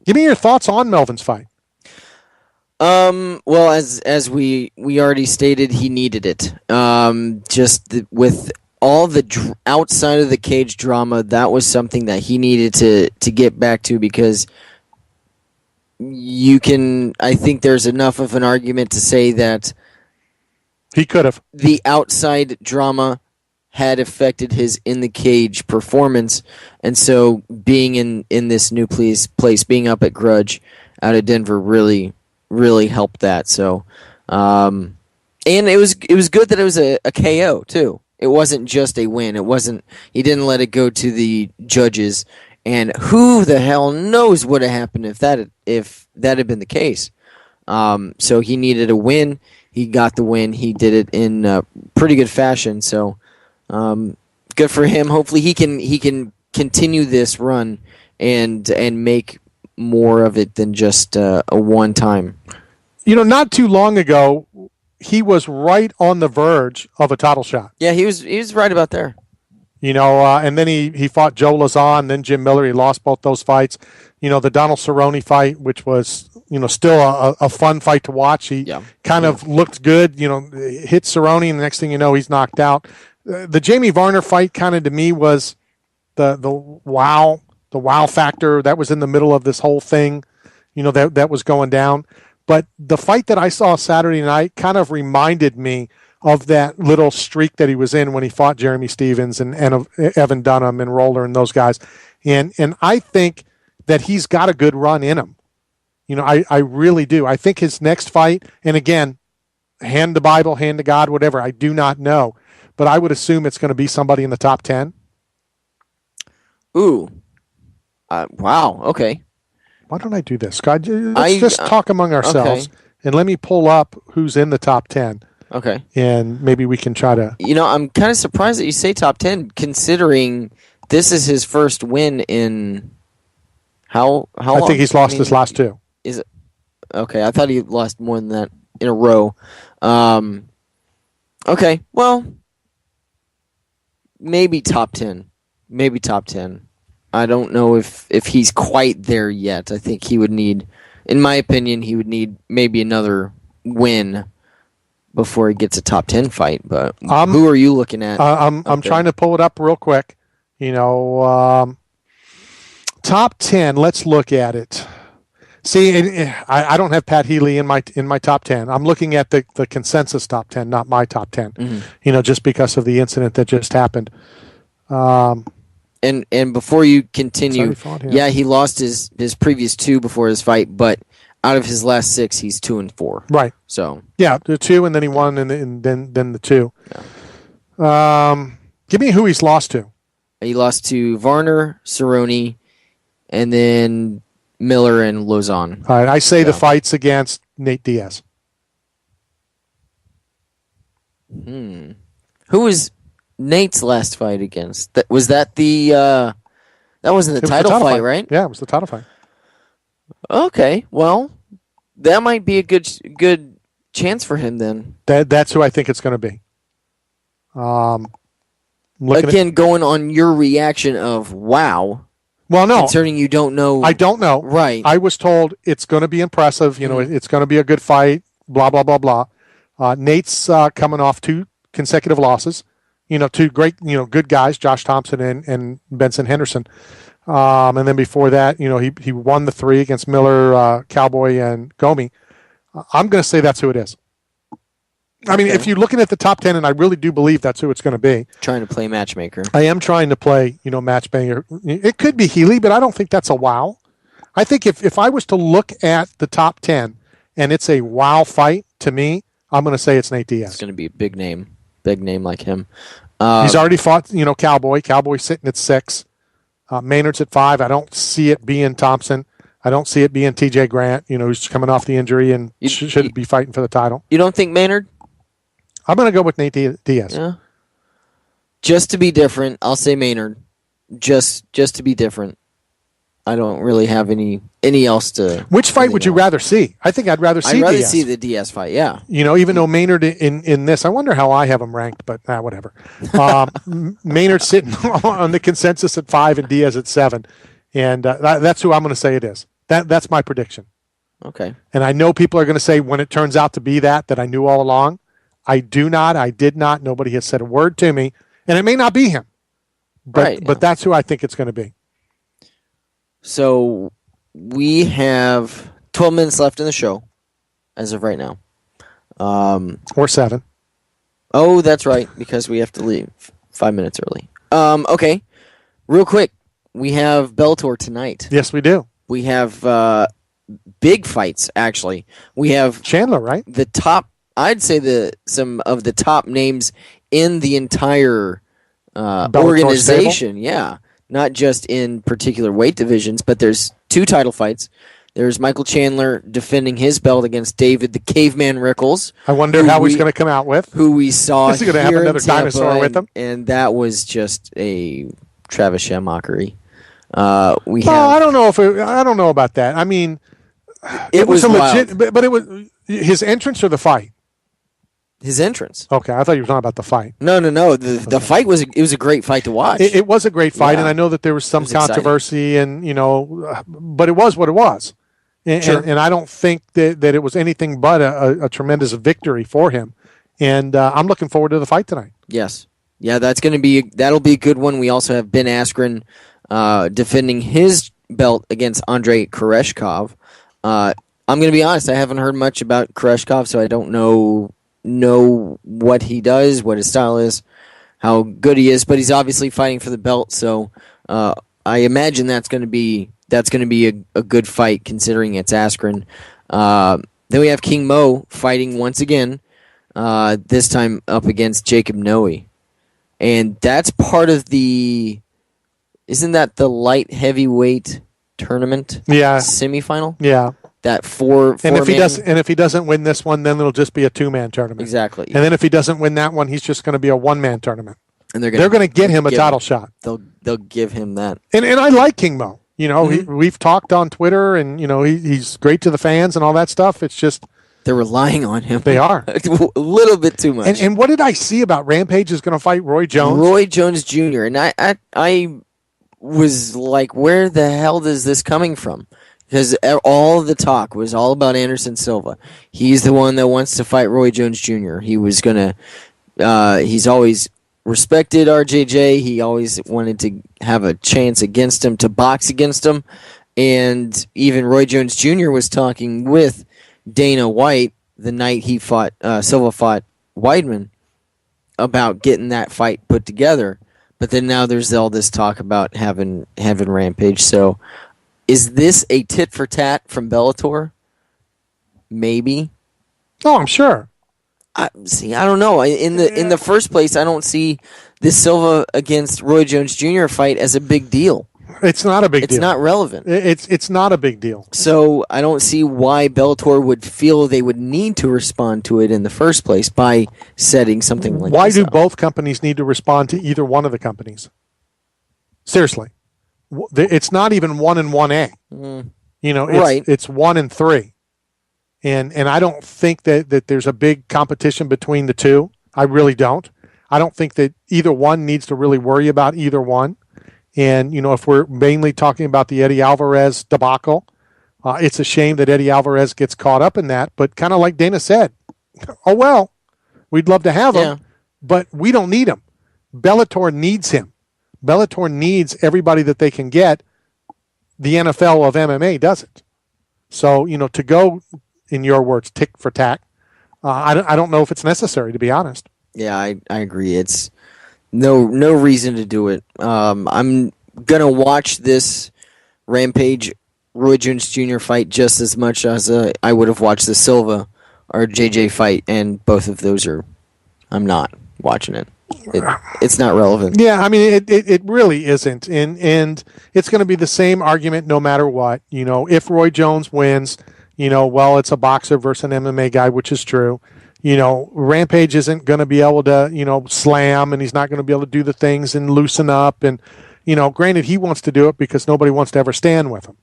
Give me your thoughts on Melvin's fight. Well, as we already stated, he needed it. With all the outside of the cage drama, that was something that he needed to get back to, because I think there's enough of an argument to say that he could have. The outside drama had affected his in the cage performance, and so being in this new place, being up at Grudge out of Denver, really helped that. So, and it was good that it was a KO too. It wasn't just a win. He didn't let it go to the judges. And who the hell knows what had happened if that had been the case. So he needed a win. He got the win. He did it in pretty good fashion. So good for him. Hopefully he can continue this run and make more of it than just a one time. You know, not too long ago, he was right on the verge of a title shot. Yeah, he was right about there. You know, and then he fought Joe Lazan, then Jim Miller. He lost both those fights. You know, the Donald Cerrone fight, which was, you know, still a fun fight to watch. He kind of looked good, you know, hit Cerrone, and the next thing you know, he's knocked out. The Jamie Varner fight kind of, to me, was the wow factor. That was in the middle of this whole thing, you know, that was going down. But the fight that I saw Saturday night kind of reminded me of that little streak that he was in when he fought Jeremy Stevens and Evan Dunham and Roller and those guys. And I think that he's got a good run in him. You know, I really do. I think his next fight, and again, hand to Bible, hand to God, whatever, I do not know. But I would assume it's going to be somebody in the top 10. Ooh. Wow, okay. Why don't I do this? God, let's just talk among ourselves, and let me pull up who's in the top 10. Okay. And maybe we can try to... You know, I'm kind of surprised that you say top 10, considering this is his first win in how long? I think he's lost his last two. Is it? Okay, I thought he lost more than that in a row. Okay, well, maybe top 10. Maybe top 10. I don't know if he's quite there yet. I think he would need, in my opinion, maybe another win before he gets a top 10 fight. But who are you looking at? I'm trying to pull it up real quick. You know, top 10. Let's look at it. See, I don't have Pat Healy in my top 10. I'm looking at the consensus top 10, not my top 10. Mm-hmm. You know, just because of the incident that just happened. And before you continue, yeah, he lost his previous two before his fight, but out of his last 6, he's 2-4. Right. So yeah, the 2, and then he won, and then the 2. Yeah. Give me who he's lost to. He lost to Varner, Cerrone, and then Miller and Lozon. All right, I say the fights against Nate Diaz. Who was Nate's last fight against? Was that the? That wasn't the title fight, right? Yeah, it was the title fight. Okay, well, that might be a good chance for him then. That's who I think it's going to be. Again, going on your reaction of wow. Well, no. Concerning you don't know. I don't know. Right. I was told it's going to be impressive. You know, it's going to be a good fight. Blah blah blah blah. Nate's coming off 2 consecutive losses. You know, 2 great, good guys, Josh Thompson and Benson Henderson. And then before that, you know, he won the 3 against Miller, Cowboy, and Gomi. I'm going to say that's who it is. I mean, if you're looking at the top 10, and I really do believe that's who it's going to be. Trying to play matchmaker. I am trying to play, matchmaker. It could be Healy, but I don't think that's a wow. I think if I was to look at the top 10 and it's a wow fight, to me, I'm going to say it's Nate Diaz. It's going to be a big name like him. He's already fought, Cowboy. Cowboy's sitting at 6. Maynard's at 5. I don't see it being Thompson. I don't see it being TJ Grant, who's coming off the injury and should be fighting for the title. You don't think Maynard? I'm going to go with Nate Diaz. Yeah. Just to be different, I'll say Maynard. Just to be different. I don't really have any else to. Which fight would you rather see? I think I'd rather see Diaz. I'd rather see the Diaz fight, yeah. Even though Maynard in this, I wonder how I have him ranked, but whatever. Maynard sitting on the consensus at 5 and Diaz at 7. And that's who I'm going to say it is. That's my prediction. Okay. And I know people are going to say when it turns out to be that I knew all along. I did not. Nobody has said a word to me. And it may not be him. But that's who I think it's going to be. So we have 12 minutes left in the show as of right now. Or 7. Oh, that's right, because we have to leave 5 minutes early. Okay. Real quick, we have Bellator tonight. Yes, we do. We have big fights, actually. We have Chandler, right? The top, I'd say some of the top names in the entire organization. Stable? Yeah. Not just in particular weight divisions, but there's 2 title fights. There's Michael Chandler defending his belt against David the Caveman Rickles. I wonder how he's going to come out with. Who we saw Is he going to have another dinosaur with him? And that was just a Travis mockery. I don't know about that. I mean, it was a legit, but it was his entrance or the fight. His entrance. Okay, I thought you were talking about the fight. No. The fight was a great fight to watch. It was a great fight, and I know that there was some controversy, exciting. And but it was what it was, and I don't think that it was anything but a tremendous victory for him. And I'm looking forward to the fight tonight. Yes, yeah, that'll be a good one. We also have Ben Askren defending his belt against Andrei Koreshkov. I'm going to be honest, I haven't heard much about Koreshkov, so I don't know what he does, what his style is, how good he is, but he's obviously fighting for the belt, so I imagine that's going to be a good fight considering it's Askren. Then we have King Mo fighting once again, this time up against Jacob Noe. And that's part of isn't that the light heavyweight tournament? Yeah. Semifinal? Yeah. That four and if he doesn't win this one, then it'll just be a 2-man tournament. Exactly. And then if he doesn't win that one, he's just going to be a 1-man tournament. And they're going to get him a title shot. They'll give him that. And I like King Mo. We've talked on Twitter, and he's great to the fans and all that stuff. It's just they're relying on him. They are a little bit too much. And what did I see about Rampage is going to fight Roy Jones? Roy Jones Jr. And I was like, where the hell is this coming from? Because all the talk was all about Anderson Silva. He's the one that wants to fight Roy Jones Jr. He was going to... he's always respected RJJ. He always wanted to have a chance against him, to box against him. And even Roy Jones Jr. was talking with Dana White the night Silva fought Weidman about getting that fight put together. But then now there's all this talk about having Rampage. So... is this a tit for tat from Bellator? Maybe. Oh, I'm sure. I don't know. In the first place, I don't see this Silva against Roy Jones Jr. fight as a big deal. It's not a big deal. It's not relevant. It's not a big deal. So I don't see why Bellator would feel they would need to respond to it in the first place by setting something like why this do up. both companies need to respond to either one of the companies? Seriously. It's not even 1 and 1A. It's 1 and 3. And I don't think that there's a big competition between the two. I really don't. I don't think that either one needs to really worry about either one. And, if we're mainly talking about the Eddie Alvarez debacle, it's a shame that Eddie Alvarez gets caught up in that. But kind of like Dana said, oh, well, we'd love to have him, but we don't need him. Bellator needs him. Bellator needs everybody that they can get. The NFL of MMA doesn't. So, to go, in your words, tick for tack, I don't know if it's necessary, to be honest. Yeah, I agree. It's no reason to do it. I'm gonna watch this Rampage Roy Jones Jr. fight just as much as I would have watched the Silva or JJ fight, and both of those I'm not watching it. It's not relevant. Yeah, I mean, it really isn't, and it's going to be the same argument no matter what. If Roy Jones wins, well, it's a boxer versus an MMA guy, which is true. Rampage isn't going to be able to, slam, and he's not going to be able to do the things and loosen up. And, granted, he wants to do it because nobody wants to ever stand with him.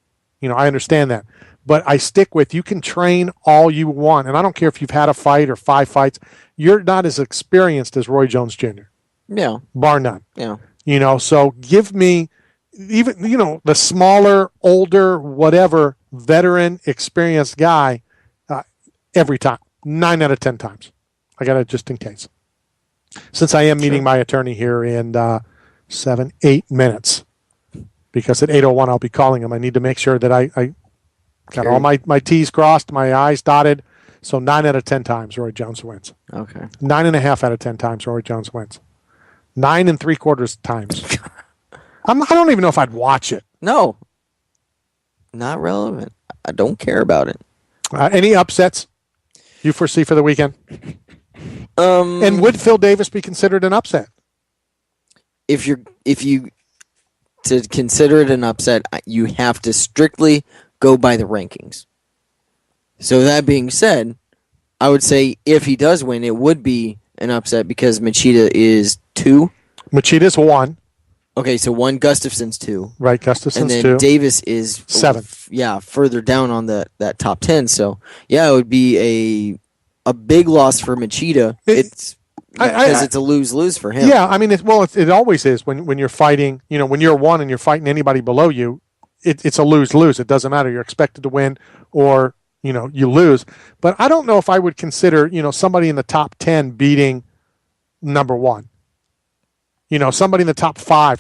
I understand that. But I stick with, you can train all you want. And I don't care if you've had a fight or 5 fights. You're not as experienced as Roy Jones Jr. Yeah. Bar none. Yeah. So give me even, the smaller, older, whatever, veteran, experienced guy every time. 9 out of 10 times. I got it just in case. Since I am meeting my attorney here in 8 minutes, because at 8:01 I'll be calling him. I need to make sure that I got all my T's crossed, my I's dotted. So 9 out of 10 times Roy Jones wins. Okay. 9.5 out of 10 times Roy Jones wins. 9 3/4 times. I don't even know if I'd watch it. No. Not relevant. I don't care about it. Any upsets you foresee for the weekend? And would Phil Davis be considered an upset? If you to consider it an upset, you have to strictly go by the rankings. So that being said, I would say if he does win, it would be an upset because Machida is 2. Machida's 1. Okay, so 1, Gustafson's 2. Right, Gustafson's 2. And then Davis is 7. Further down on that top 10. So it would be a big loss for Machida. It's a lose-lose for him. Yeah, I mean, it always is when you're fighting. When you're 1 and you're fighting anybody below you, it's a lose-lose. It doesn't matter. You're expected to win or you lose. But I don't know if I would consider somebody in the top 10 beating number 1. Somebody in the top 5.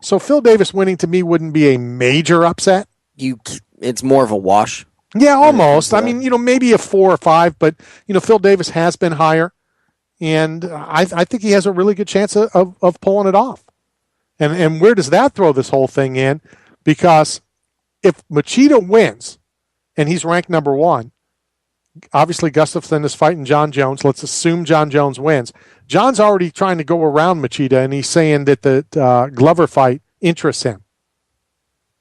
So Phil Davis winning to me wouldn't be a major upset. It's more of a wash. Yeah, almost. I mean, maybe a 4 or 5, but Phil Davis has been higher, and I think he has a really good chance of pulling it off. And where does that throw this whole thing in? Because if Machida wins, and he's ranked number 1, obviously Gustafsson is fighting John Jones. Let's assume John Jones wins. John's already trying to go around Machida, and he's saying that the Glover fight interests him.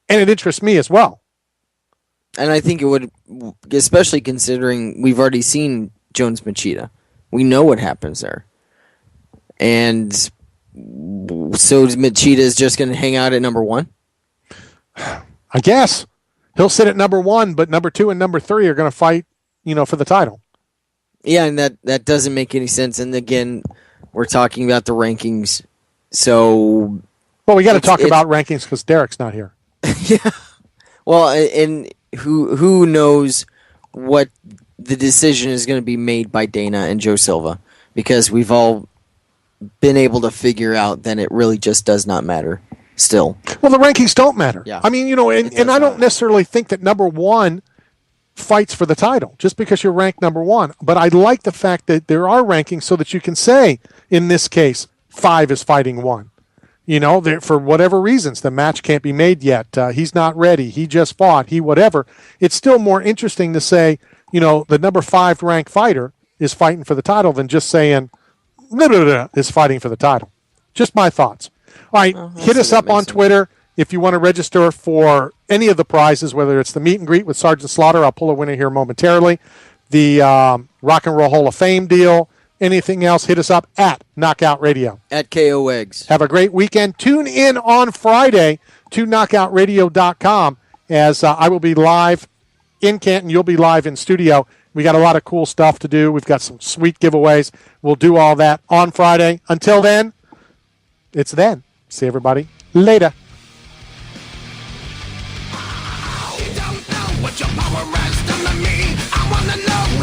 And it interests me as well. And I think it would, especially considering we've already seen Jones Machida. We know what happens there. And so Machida is just going to hang out at number 1? I guess. He'll sit at number 1, but number 2 and number 3 are going to fight, for the title. Yeah, and that doesn't make any sense. And again, we're talking about the rankings. So, well, we got to talk about rankings because Derek's not here. Yeah. Well, and who knows what the decision is going to be made by Dana and Joe Silva, because we've all been able to figure out that it really just does not matter still. Well, the rankings don't matter. Yeah. I mean, and I don't necessarily think that number 1 fights for the title just because you're ranked number 1. But I like the fact that there are rankings so that you can say, in this case, 5 is fighting 1. For whatever reasons, the match can't be made yet. He's not ready. He just fought. Whatever. It's still more interesting to say, the number 5 ranked fighter is fighting for the title than just saying, is fighting for the title. Just my thoughts. All right, hit us up on Twitter if you want to register for any of the prizes, whether it's the meet and greet with Sergeant Slaughter. I'll pull a winner here momentarily. The Rock and Roll Hall of Fame deal. Anything else, hit us up at Knockout Radio. At KO Wegs. Have a great weekend. Tune in on Friday to knockoutradio.com as I will be live in Canton. You'll be live in studio. We got a lot of cool stuff to do. We've got some sweet giveaways. We'll do all that on Friday. Until then, it's then. See everybody later. You don't know what your power has done to me. I wanna know